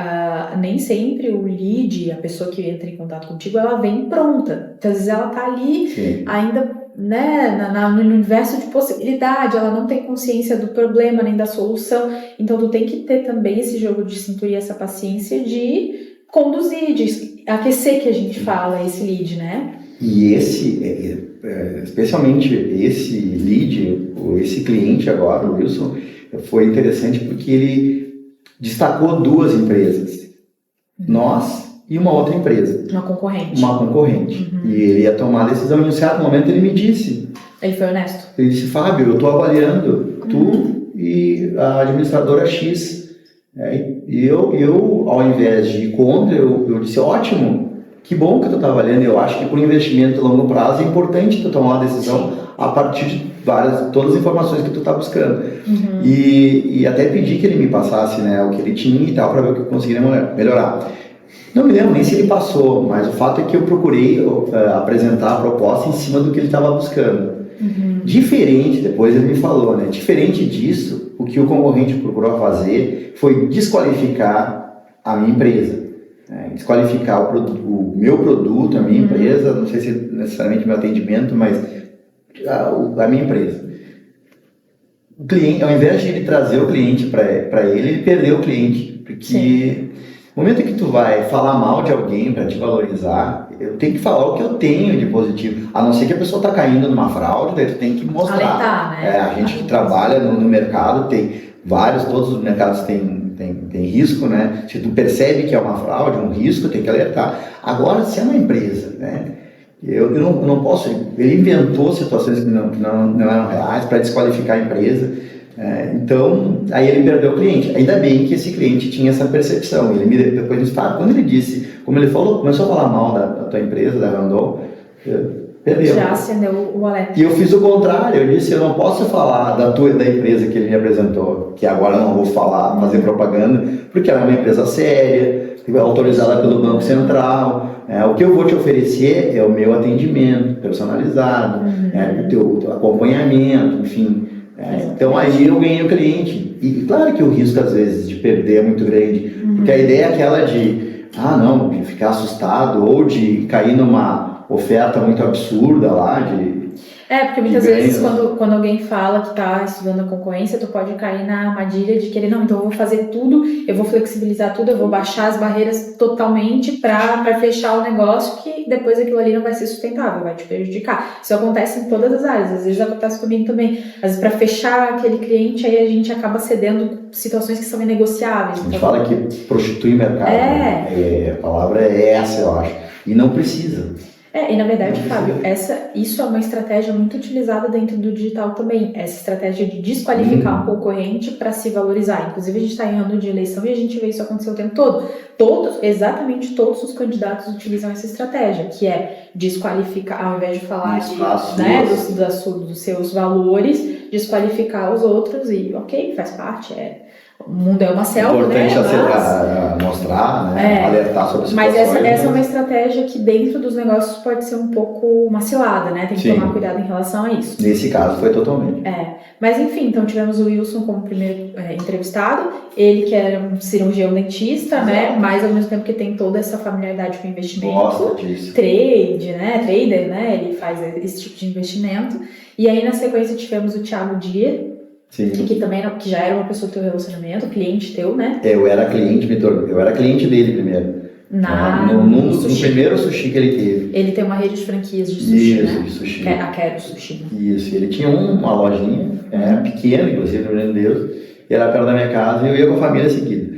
Speaker 1: Nem sempre o lead, a pessoa que entra em contato contigo, ela vem pronta. Então, às vezes ela tá ali Sim. ainda, né, no universo de possibilidade, ela não tem consciência do problema nem da solução. Então tu tem que ter também esse jogo de cintura e essa paciência de conduzir, de aquecer, que a gente fala, esse lead, né?
Speaker 2: E especialmente esse lead, esse cliente agora, o Wilson, foi interessante porque ele destacou 2 empresas, nós e uma outra empresa.
Speaker 1: Uma concorrente.
Speaker 2: E ele ia tomar a decisão, e em um certo momento ele me disse.
Speaker 1: Ele foi honesto.
Speaker 2: Ele disse, Fábio, eu estou avaliando tu e a administradora X. E eu, ao invés de ir contra, eu disse, ótimo, que bom que tu está avaliando. Eu acho que para um investimento a longo prazo é importante tu tomar uma decisão a partir de todas as informações que tu está buscando. E até pedi que ele me passasse, né, o que ele tinha e tal, para ver o que eu conseguiria melhorar. Não me lembro nem se ele passou, mas o fato é que eu procurei apresentar a proposta em cima do que ele estava buscando. Diferente, depois ele me falou, né, diferente disso, o que o concorrente procurou fazer foi desqualificar a minha empresa. Desqualificar o meu produto, a minha empresa, não sei se necessariamente meu atendimento, mas a minha empresa. O cliente, ao invés de ele trazer o cliente para ele perdeu o cliente, porque no momento que tu vai falar mal de alguém para te valorizar, eu tenho que falar o que eu tenho de positivo, a não ser que a pessoa está caindo numa fraude, daí tu tem que mostrar.
Speaker 1: Alertar, né?
Speaker 2: A gente que trabalha no mercado tem todos os mercados têm risco, né? Se tu percebe que é uma fraude, um risco, tem que alertar. Agora, se é uma empresa, né? Eu não posso. Ele inventou situações que não eram reais para desqualificar a empresa. Então, aí ele perdeu o cliente. Ainda bem que esse cliente tinha essa percepção. Depois disse, quando ele disse, como ele falou, começou a falar mal da tua empresa, da Randon, perdeu.
Speaker 1: Já acendeu o alerta.
Speaker 2: E eu fiz o contrário. Eu disse, eu não posso falar da empresa que ele me apresentou, que agora eu não vou fazer propaganda, porque ela é uma empresa séria, autorizada pelo Banco Central. O que eu vou te oferecer é o meu atendimento personalizado, o teu acompanhamento, enfim. Então aí eu ganhei o cliente. E claro que o risco às vezes de perder é muito grande, porque a ideia é aquela de ficar assustado ou de cair numa oferta muito absurda lá
Speaker 1: porque muitas vezes quando alguém fala que está estudando a concorrência, tu pode cair na armadilha de querer, não, então eu vou fazer tudo, eu vou flexibilizar tudo, eu vou baixar as barreiras totalmente para fechar o negócio, que depois aquilo ali não vai ser sustentável, vai te prejudicar. Isso acontece em todas as áreas, às vezes acontece comigo também. Às vezes para fechar aquele cliente, aí a gente acaba cedendo situações que são inegociáveis.
Speaker 2: A gente fala que prostitui o mercado. A palavra é essa, eu acho. E não precisa.
Speaker 1: E na verdade, Fábio, isso é uma estratégia muito utilizada dentro do digital também, essa estratégia de desqualificar um concorrente para se valorizar. Inclusive, a gente está em ano de eleição e a gente vê isso acontecer o tempo todo. Exatamente todos os candidatos utilizam essa estratégia, que é desqualificar, ao invés de falar dos seus valores, desqualificar os outros e, ok, faz parte, o mundo é uma selva,
Speaker 2: importante mostrar, alertar sobre situações.
Speaker 1: Mas essa é uma estratégia que dentro dos negócios pode ser um pouco uma cilada, né? Tem que tomar cuidado em relação a isso.
Speaker 2: Nesse caso foi totalmente.
Speaker 1: Mas enfim, então tivemos o Wilson como primeiro entrevistado, ele que era um cirurgião dentista, né? Mas ao mesmo tempo que tem toda essa familiaridade com investimento.
Speaker 2: Gosta disso.
Speaker 1: Trader, né? Ele faz esse tipo de investimento. E aí na sequência tivemos o Thiago Dier, Sim. Que já era uma pessoa do teu relacionamento, cliente teu, né?
Speaker 2: Eu era cliente dele primeiro. No primeiro sushi que ele teve.
Speaker 1: Ele tem uma rede de franquias de sushi,
Speaker 2: Isso,
Speaker 1: né?
Speaker 2: de sushi.
Speaker 1: A Quero Sushi.
Speaker 2: Isso, ele tinha uma lojinha, pequena, inclusive, no Rio Grande do Deus, e era perto da minha casa, e eu ia com a família seguida.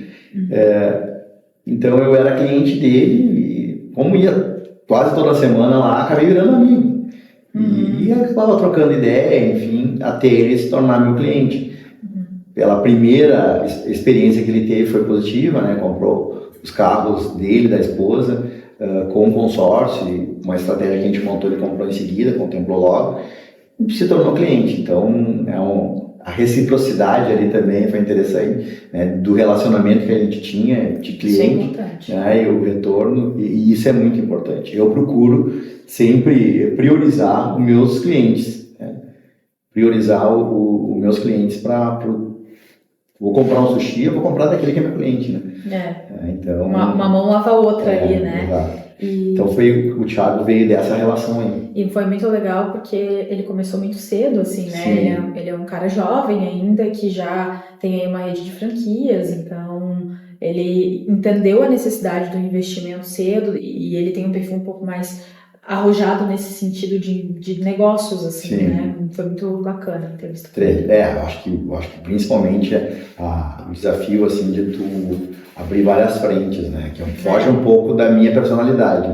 Speaker 2: Então eu era cliente dele, e como ia quase toda semana lá, acabei virando amigo. E eu estava trocando ideia, enfim, até ele se tornar meu cliente. Pela primeira experiência que ele teve foi positiva, né? Comprou os carros dele, da esposa, com um consórcio, uma estratégia que a gente montou, ele comprou em seguida, contemplou logo, e se tornou cliente. Então, a reciprocidade ali também foi interessante, né? Do relacionamento que a gente tinha de cliente, né? E o retorno, e isso é muito importante. Eu procuro sempre priorizar os meus clientes, né? Priorizar os meus clientes vou comprar um sushi, eu vou comprar daquele que é meu cliente, né? Então,
Speaker 1: uma mão lava a outra ali, né?
Speaker 2: Exato. Então o Thiago veio dessa relação aí.
Speaker 1: E foi muito legal porque ele começou muito cedo, assim, né? Ele é um cara jovem ainda, que já tem aí uma rede de franquias, então ele entendeu a necessidade do investimento cedo e ele tem um perfil um pouco mais arrojado nesse sentido de negócios, assim, né? Foi muito bacana a entrevista.
Speaker 2: Eu acho que principalmente o desafio, assim, de tu abrir várias frentes, né? Que foge um pouco da minha personalidade,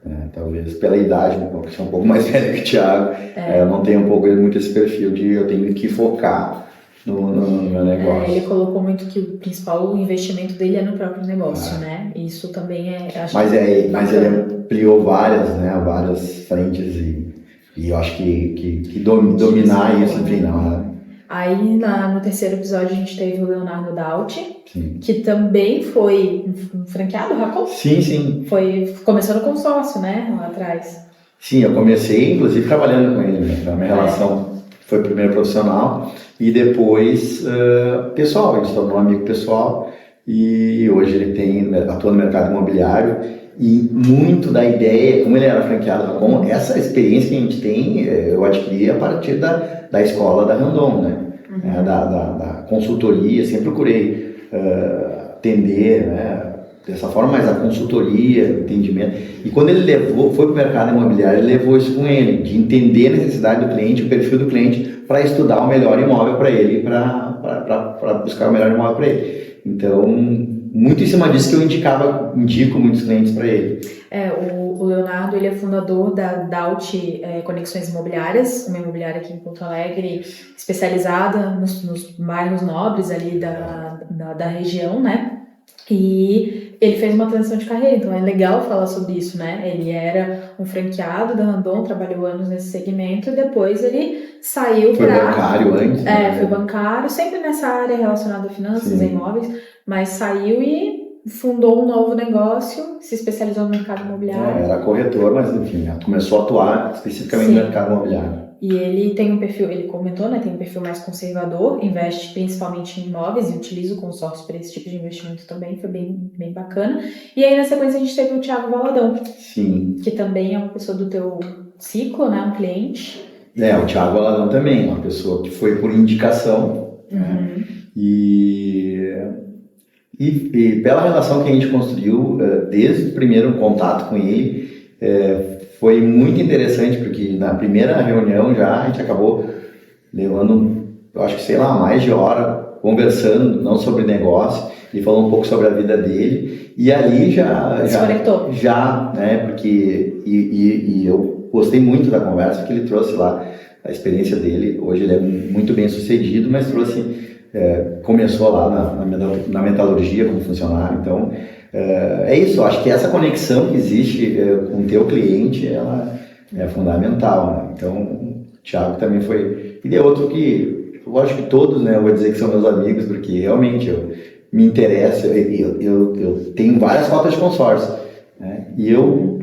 Speaker 2: né? Talvez pela idade, porque eu sou um pouco mais velho que o Thiago, eu não tenho muito esse perfil de eu tenho que focar no meu negócio.
Speaker 1: Ele colocou muito que o principal investimento dele é no próprio negócio, né? Isso também
Speaker 2: mas ele ampliou várias frentes e eu acho que dominar isso, enfim, não.
Speaker 1: Aí no terceiro episódio a gente teve o Leonardo Dauti, que também foi um franqueado, Racon?
Speaker 2: Sim.
Speaker 1: Começou no consórcio, né? Lá atrás.
Speaker 2: Sim, eu comecei inclusive trabalhando com ele, né? A minha relação foi primeiro profissional e depois pessoal, ele se tornou um amigo pessoal e hoje ele atua no mercado imobiliário e muito da ideia, como ele era franqueado da Racon, essa experiência que a gente tem, eu adquiri a partir da escola da Randon, né? Da consultoria, sempre procurei atender, né? Dessa forma, mas a consultoria, o entendimento. E quando ele foi para o mercado imobiliário, ele levou isso com ele, de entender a necessidade do cliente, o perfil do cliente, para estudar o melhor imóvel para ele, para buscar o melhor imóvel para ele. Então, muito em cima disso que eu indico muitos clientes para ele.
Speaker 1: O Leonardo, ele é fundador da Dauti Conexões Imobiliárias, uma imobiliária aqui em Porto Alegre, especializada nos bairros nobres ali da região, né? E ele fez uma transição de carreira, então é legal falar sobre isso, né? Ele era um franqueado da Randon, trabalhou anos nesse segmento e depois ele saiu
Speaker 2: Foi bancário antes.
Speaker 1: Foi bancário, sempre nessa área relacionada a finanças e imóveis, mas saiu e fundou um novo negócio, se especializou no mercado imobiliário.
Speaker 2: Era corretor, mas enfim, começou a atuar especificamente no mercado imobiliário.
Speaker 1: E ele tem um perfil, ele comentou, né, tem um perfil mais conservador, investe principalmente em imóveis e utiliza o consórcio para esse tipo de investimento também, foi bem bacana. E aí na sequência a gente teve o Thiago Valadão, que também é uma pessoa do teu ciclo, né, um cliente.
Speaker 2: O Thiago Valadão também, uma pessoa que foi por indicação, né, e pela relação que a gente construiu, desde o primeiro contato com ele, foi muito interessante, porque na primeira reunião já a gente acabou levando, eu acho que mais de hora, conversando, não sobre negócio, ele falou um pouco sobre a vida dele, e ali já, né, porque, e eu gostei muito da conversa que ele trouxe lá, a experiência dele, hoje ele é muito bem sucedido, mas começou lá na metalurgia como funcionário, então é isso, eu acho que essa conexão que existe com o teu cliente, ela é fundamental, né? Então o Thiago também foi, e é outro que, eu acho que todos, né, eu vou dizer que são meus amigos, porque realmente eu me interessa, eu tenho várias cotas de consórcio, né? E eu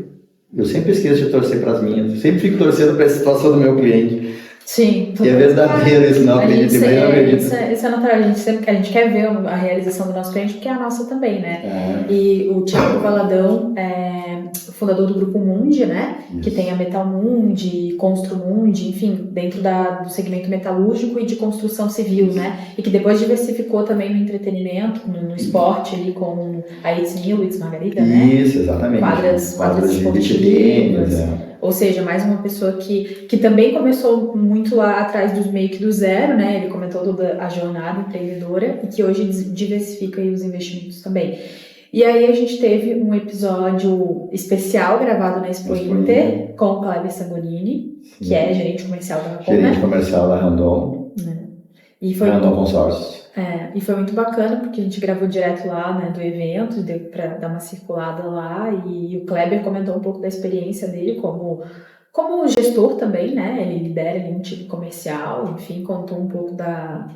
Speaker 2: sempre esqueço de torcer para as minhas, sempre fico torcendo para essa situação do meu cliente.
Speaker 1: Sim,
Speaker 2: que é verdadeiro, isso não acredita, mas não acredita.
Speaker 1: Isso é natural, a gente quer ver a realização do nosso cliente, porque é a nossa também, né? E o Thiago Valadão é o fundador do Grupo Mundi, né? Isso. Que tem a Metal Mundi, Constru Mundi, enfim, dentro do segmento metalúrgico e de construção civil, né? E que depois diversificou também no entretenimento, no esporte ali com a It's New, It's Margarida, né?
Speaker 2: Isso, exatamente.
Speaker 1: Quadras esportivas. Ou seja, mais uma pessoa que também começou muito lá atrás meio que do zero, né? Ele comentou toda a jornada empreendedora e que hoje diversifica aí os investimentos também. E aí a gente teve um episódio especial gravado na Expo Inter com o Kleber Sangonini, que é gerente comercial da Randon,
Speaker 2: gerente comercial da Randon.
Speaker 1: E foi
Speaker 2: Randon Consórcios.
Speaker 1: E foi muito bacana, porque a gente gravou direto lá, né, do evento, deu pra dar uma circulada lá, e o Kleber comentou um pouco da experiência dele como gestor também, né, ele lidera ali um time comercial, enfim, contou um pouco da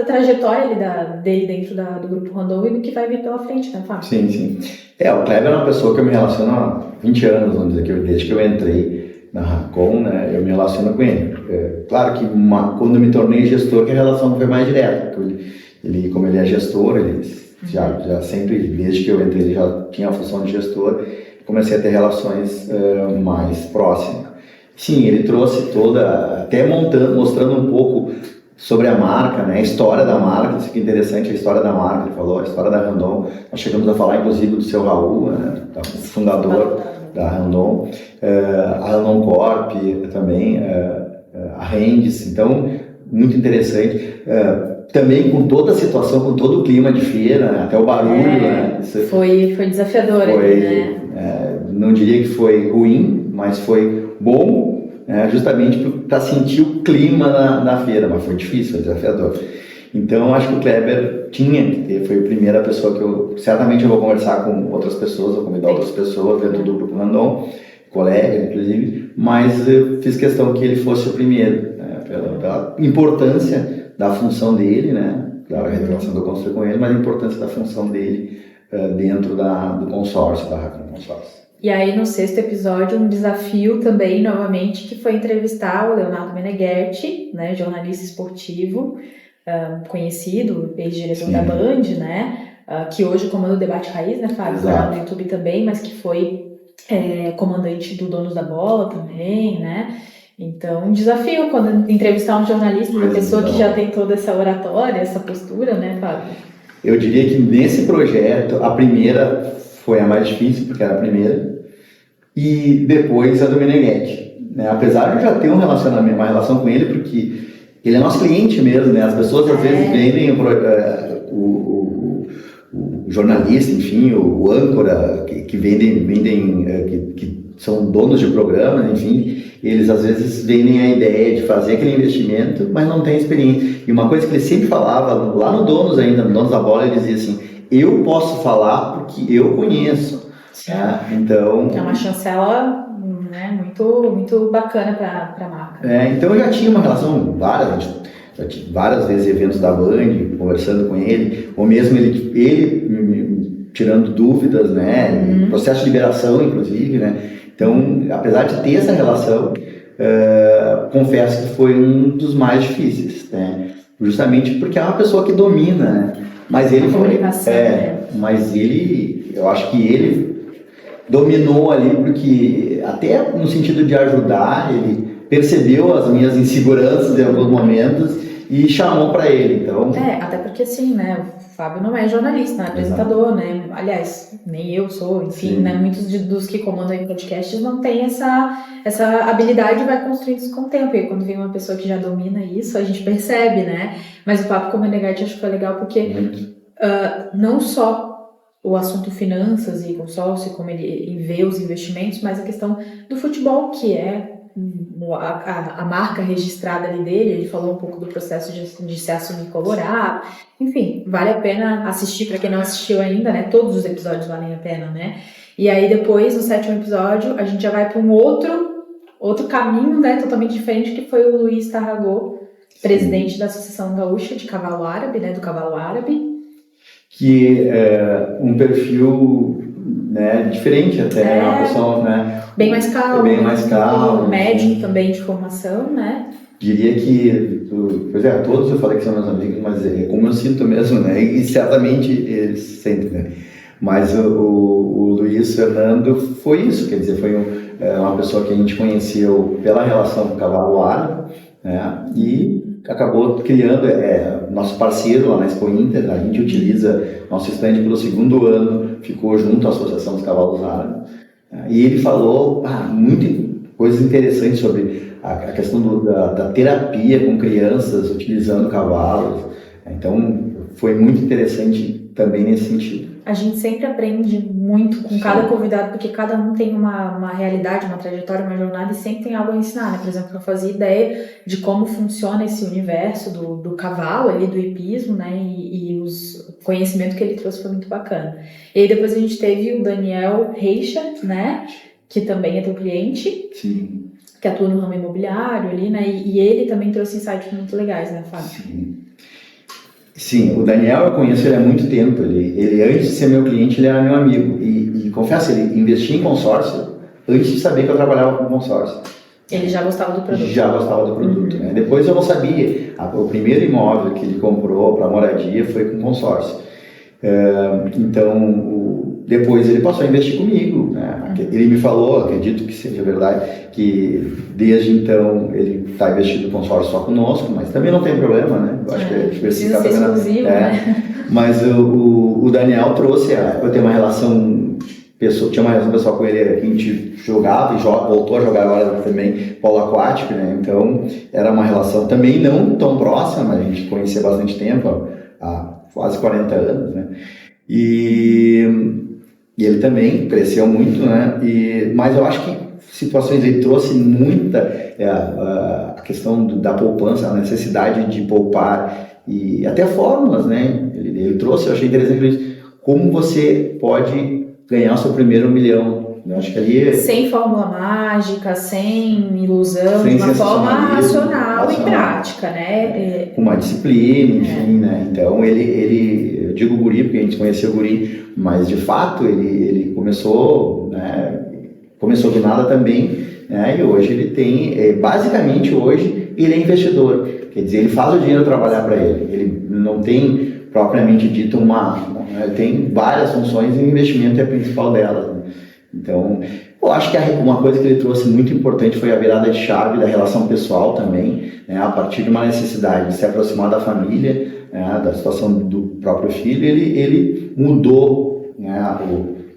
Speaker 1: trajetória dele dentro do Grupo Randon e do que vai vir pela frente, né, Fábio?
Speaker 2: Sim. O Kleber é uma pessoa que eu me relaciono há 20 anos, vamos dizer, desde que eu entrei na Racon, né, eu me relaciono com ele. Claro que quando eu me tornei gestor, que a relação foi mais direta, porque ele, como ele é gestor, ele já sempre, desde que eu entrei, ele já tinha a função de gestor, comecei a ter relações mais próximas. Sim, ele trouxe até mostrando um pouco sobre a marca, né, a história da marca, isso que é interessante, a história da marca, ele falou, a história da Randon, nós chegamos a falar inclusive do seu Raul, né, fundador da Randon, a Randon Corp também, a Rendes, então, muito interessante, também com toda a situação, com todo o clima de feira, até o barulho, né?
Speaker 1: Foi desafiador, né?
Speaker 2: Não diria que foi ruim, mas foi bom, justamente para sentir o clima na feira, mas foi difícil, foi desafiador. Então, acho que o Kleber tinha que ter, foi a primeira pessoa que certamente eu vou conversar com outras pessoas, vou convidar outras pessoas dentro do Grupo Randon, colegas, inclusive, mas eu fiz questão que ele fosse o primeiro, né, pela importância da função dele, né, claro, a relação que eu construí com ele, mas a importância da função dele dentro do consórcio, da Racon Consórcio.
Speaker 1: E aí, no 6º episódio, um desafio também, novamente, que foi entrevistar o Leonardo Meneghetti, né, jornalista esportivo, conhecido, ex-diretor da Band, né, que hoje comanda o Debate Raiz, né, Fábio? Está no YouTube também, mas que foi comandante do Donos da Bola também, né? Então, um desafio quando entrevistar um jornalista, uma pessoa que já tem toda essa oratória, essa postura, né, Fábio?
Speaker 2: Eu diria que nesse projeto, a primeira foi a mais difícil, porque era a primeira, e depois a do Meneghetti, né? Apesar de eu já ter uma relação com ele, porque ele é nosso cliente mesmo, né? As pessoas às vezes vendem o jornalista, enfim, o âncora, que vendem que são donos de programas, enfim, eles às vezes vendem a ideia de fazer aquele investimento, mas não tem experiência. E uma coisa que ele sempre falava, lá no Donos ainda, no Donos da Bola, ele dizia assim, eu posso falar porque eu conheço. Então... É
Speaker 1: uma chancela, né, muito, muito bacana para a marca.
Speaker 2: Então eu já tinha uma relação, já tive várias vezes eventos da Band, conversando com ele, ou mesmo ele tirando dúvidas, né, processo de liberação, inclusive, né. Então, apesar de ter essa relação, confesso que foi um dos mais difíceis, né, justamente porque é uma pessoa que domina, né. Mas ele eu acho que ele dominou ali porque, até no sentido de ajudar, ele percebeu as minhas inseguranças em alguns momentos e chamou para ele, então...
Speaker 1: até porque assim, né, o Fábio não é jornalista, não é apresentador, né, aliás, nem eu sou, enfim, né, muitos dos que comandam aí podcasts não tem essa habilidade e vai construindo isso com o tempo, e quando vem uma pessoa que já domina isso, a gente percebe, né, mas o papo com o Meneghetti acho que foi legal porque não só o assunto finanças e consórcio, como ele vê os investimentos, mas a questão do futebol, que é a marca registrada ali dele, ele falou um pouco do processo de se assumir colorado, enfim, vale a pena assistir para quem não assistiu ainda, né, todos os episódios valem a pena, né, e aí depois, no 7º episódio, a gente já vai para um outro caminho, né, totalmente diferente, que foi o Luiz Tarragó, presidente da Associação Gaúcha de Cavalo Árabe, né, do Cavalo Árabe,
Speaker 2: que é um perfil, né, diferente até, uma pessoa, né,
Speaker 1: bem mais calmo,
Speaker 2: médico
Speaker 1: também de formação, né?
Speaker 2: Diria que, pois é, todos eu falei que são meus amigos, mas é como eu sinto mesmo, né? E certamente eles sentem, né? Mas o Luiz Fernando foi isso, quer dizer, foi uma pessoa que a gente conheceu pela relação com o cavalo árabe, né? E acabou criando, nosso parceiro lá na Expo Inter, a gente utiliza nosso stand pelo 2º ano, ficou junto à Associação dos Cavalos Árabes, e ele falou coisas interessantes sobre a questão da terapia com crianças utilizando cavalos. Então, foi muito interessante também nesse sentido.
Speaker 1: A gente sempre aprende muito com cada convidado, porque cada um tem uma realidade, uma trajetória, uma jornada e sempre tem algo a ensinar, né? Por exemplo, eu fazia ideia de como funciona esse universo do cavalo ali, do hipismo, né? E o conhecimento que ele trouxe foi muito bacana. E aí depois a gente teve o Daniel Reixa, né? Que também é teu cliente.
Speaker 2: Sim.
Speaker 1: Que atua no ramo imobiliário ali, né? E ele também trouxe insights muito legais, né, Fábio?
Speaker 2: Sim, o Daniel eu conheço ele há muito tempo. Ele antes de ser meu cliente, ele era meu amigo. E confesso, ele investia em consórcio antes de saber que eu trabalhava com consórcio.
Speaker 1: Ele já gostava do produto?
Speaker 2: Já gostava do produto, né? Depois eu não sabia. O primeiro imóvel que ele comprou para moradia foi com consórcio. Então, depois ele passou a investir comigo, né? Ele me falou, acredito que seja verdade, que desde então ele está investindo no consórcio só conosco, mas também não tem problema, né? Eu acho que
Speaker 1: precisa ser exclusivo, né?
Speaker 2: Mas o Daniel trouxe, eu tenho uma relação tinha uma relação pessoal com ele, que a gente jogava e voltou a jogar agora também polo aquático, né? Então era uma relação também não tão próxima, mas a gente conhecia há bastante tempo, há quase 40 anos, né? E ele também cresceu muito, né? Mas eu acho que situações ele trouxe muita a questão da poupança, a necessidade de poupar e até fórmulas, né? Ele trouxe, eu achei interessante como você pode ganhar o seu primeiro 1 milhão. Eu acho que ali
Speaker 1: sem fórmula mágica, sem ilusão, de uma forma racional e prática, né?
Speaker 2: Com uma disciplina, enfim, né? Então eu digo guri porque a gente conheceu o guri, mas de fato ele começou, né? Começou do nada também, né? E hoje ele tem, basicamente hoje ele é investidor, quer dizer, ele faz o dinheiro trabalhar para ele. Ele não tem propriamente dito tem várias funções e o investimento é a principal delas, né? Então, eu acho que uma coisa que ele trouxe muito importante foi a virada de chave da relação pessoal também, né? A partir de uma necessidade de se aproximar da família, né? Da situação do próprio filho, ele mudou, né?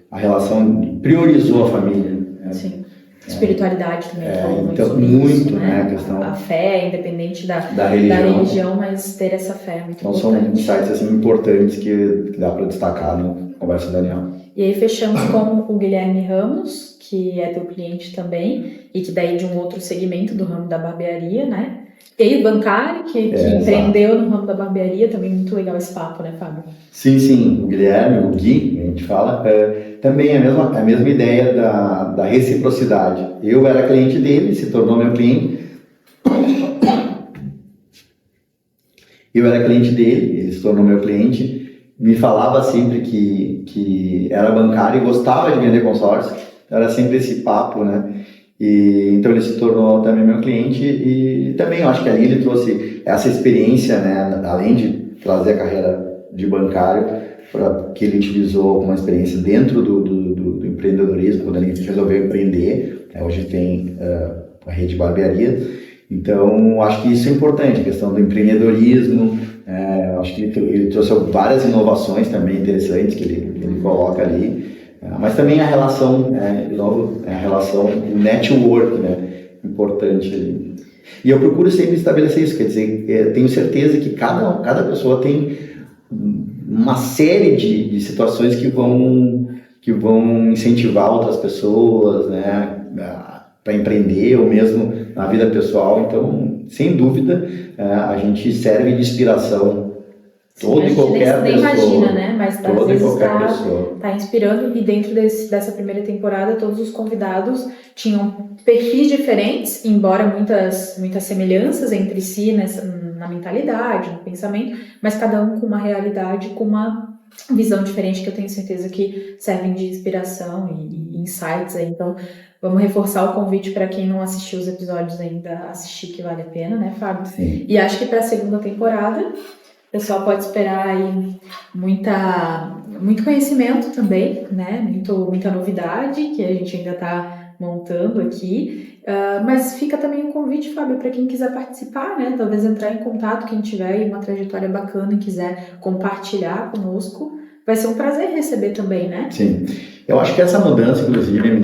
Speaker 2: A relação, priorizou a família. Né?
Speaker 1: Sim. Espiritualidade também.
Speaker 2: Então, muito, né?
Speaker 1: A questão, a fé, independente da religião, mas ter essa fé é muito
Speaker 2: então,
Speaker 1: importante.
Speaker 2: São insights assim, importantes que dá para destacar na conversa do Daniel.
Speaker 1: E aí fechamos com o Guilherme Ramos, que é teu cliente também, e que daí de um outro segmento do ramo da barbearia, né? E o bancário, que empreendeu no ramo da barbearia, também muito legal esse papo, né, Fábio?
Speaker 2: Sim, o Guilherme, o Gui, a gente fala, também é a mesma ideia da reciprocidade. Eu era cliente dele, se tornou meu cliente. Eu era cliente dele, ele se tornou meu cliente, me falava sempre que era bancário e gostava de vender consórcio, era sempre esse papo, né? Então ele se tornou também meu cliente e também eu acho que ali ele trouxe essa experiência, né? Além de trazer a carreira de bancário, que ele utilizou uma experiência dentro do empreendedorismo, quando ele resolveu empreender, né? Hoje tem a rede de barbearia. Então, acho que isso é importante, a questão do empreendedorismo. Acho que ele trouxe várias inovações também interessantes que ele coloca ali. Mas também a relação, a relação network, né, importante ali. E eu procuro sempre estabelecer isso, quer dizer, tenho certeza que cada pessoa tem uma série de situações que vão incentivar outras pessoas, né, para empreender ou mesmo na vida pessoal. Então, sem dúvida, a gente serve de inspiração. Toda e qualquer
Speaker 1: nem
Speaker 2: pessoa.
Speaker 1: Imagina, né? Mas às vezes
Speaker 2: tá
Speaker 1: inspirando, e dentro dessa primeira temporada todos os convidados tinham perfis diferentes, embora muitas semelhanças entre si na mentalidade, no pensamento, mas cada um com uma realidade, com uma visão diferente que eu tenho certeza que servem de inspiração e insights aí. Então, vamos reforçar o convite para quem não assistiu os episódios ainda, assistir, que vale a pena, né, Fábio?
Speaker 2: Sim.
Speaker 1: E acho que para a segunda temporada, o pessoal pode esperar aí muito conhecimento também, né? Muita novidade que a gente ainda está montando aqui. Mas fica também um convite, Fábio, para quem quiser participar, né? Talvez entrar em contato, quem tiver aí uma trajetória bacana e quiser compartilhar conosco. Vai ser um prazer receber também, né?
Speaker 2: Sim. Eu acho que essa mudança, inclusive,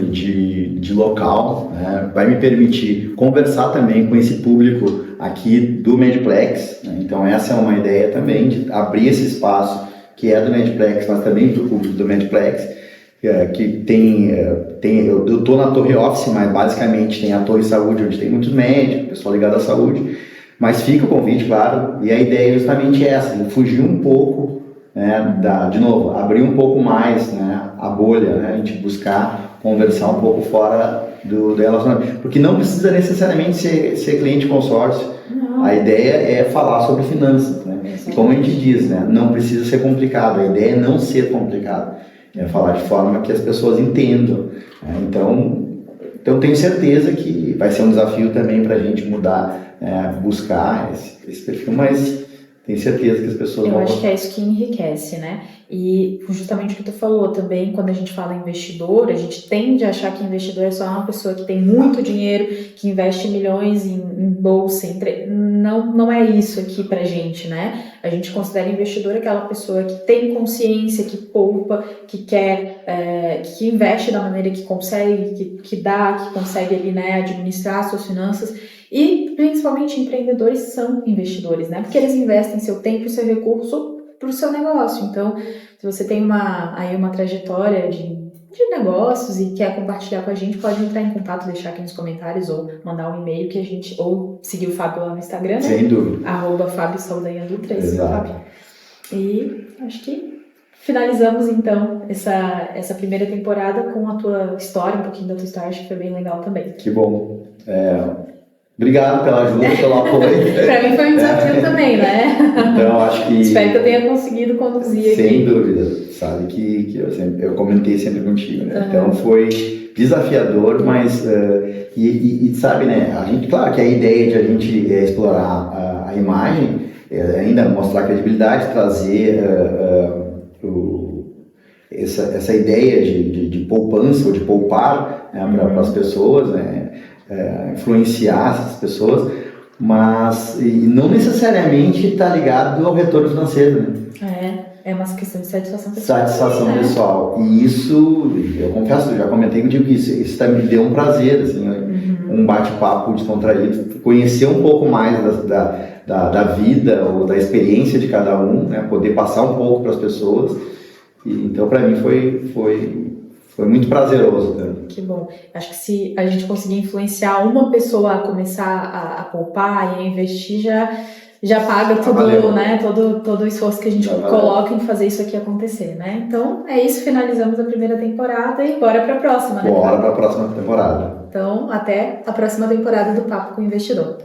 Speaker 2: de local, né, vai me permitir conversar também com esse público aqui do Medplex, né? Então essa é uma ideia também de abrir esse espaço que é do Medplex, mas também para o público do Medplex, que eu estou na Torre Office, mas basicamente tem a Torre Saúde, onde tem muitos médicos, pessoal ligado à saúde, mas fica o convite, claro, e a ideia é justamente essa, de fugir um pouco, né, de novo, abrir um pouco mais, né, a bolha, né, a gente buscar conversar um pouco fora do relacionamento, porque não precisa necessariamente ser cliente consórcio.
Speaker 1: Não.
Speaker 2: A ideia é falar sobre finanças, né? E como a gente diz, né, não precisa ser complicado, a ideia é não ser complicado, é falar de forma que as pessoas entendam, né? Então tenho certeza que vai ser um desafio também para a gente mudar, buscar esse perfil, mas tenho certeza que as pessoas vão...
Speaker 1: Eu acho que é isso que enriquece, né? E justamente o que tu falou também, quando a gente fala investidor, a gente tende a achar que investidor é só uma pessoa que tem muito dinheiro, que investe milhões em bolsa. Não é isso aqui pra gente, né? A gente considera investidor aquela pessoa que tem consciência, que poupa, que quer, que investe da maneira que consegue, que consegue ali, né, administrar suas finanças. E principalmente empreendedores são investidores, né? Porque eles investem seu tempo e seu recurso para o seu negócio. Então, se você tem uma trajetória de negócios e quer compartilhar com a gente, pode entrar em contato, deixar aqui nos comentários ou mandar um e-mail que a gente, ou seguir o Fábio lá no Instagram, né?
Speaker 2: Sem dúvida.
Speaker 1: @Fábio Saldanha Dutra,
Speaker 2: Exato.
Speaker 1: E acho que finalizamos então essa primeira temporada com a tua história, um pouquinho da tua história, acho que foi bem legal também.
Speaker 2: Que bom. Obrigado pela ajuda, pelo apoio.
Speaker 1: Para mim foi um desafio também, né?
Speaker 2: Então, acho que...
Speaker 1: Espero que eu tenha conseguido conduzir aqui.
Speaker 2: Sem dúvida. Sabe que eu comentei sempre contigo, né? Então, foi desafiador, mas... sabe, né? A gente, claro que a ideia de a gente explorar a imagem, ainda mostrar credibilidade, trazer essa ideia de poupança ou de poupar, né, para as pessoas, né? Influenciar essas pessoas, mas não necessariamente está ligado ao retorno financeiro, né?
Speaker 1: É uma questão de satisfação pessoal.
Speaker 2: Satisfação pessoal. E isso, eu confesso, eu já comentei contigo que isso me deu um prazer, assim, um bate-papo descontraído, conhecer um pouco mais da vida ou da experiência de cada um, né? Poder passar um pouco para as pessoas. Então, para mim, foi muito prazeroso. Né?
Speaker 1: Que bom. Acho que se a gente conseguir influenciar uma pessoa a começar a poupar e a investir, já paga tudo, né? Todo o esforço que a gente coloca em fazer isso aqui acontecer, né? Então, é isso. Finalizamos a primeira temporada e bora para a próxima, né?
Speaker 2: Bora para a próxima temporada.
Speaker 1: Então, até a próxima temporada do Papo com o Investidor.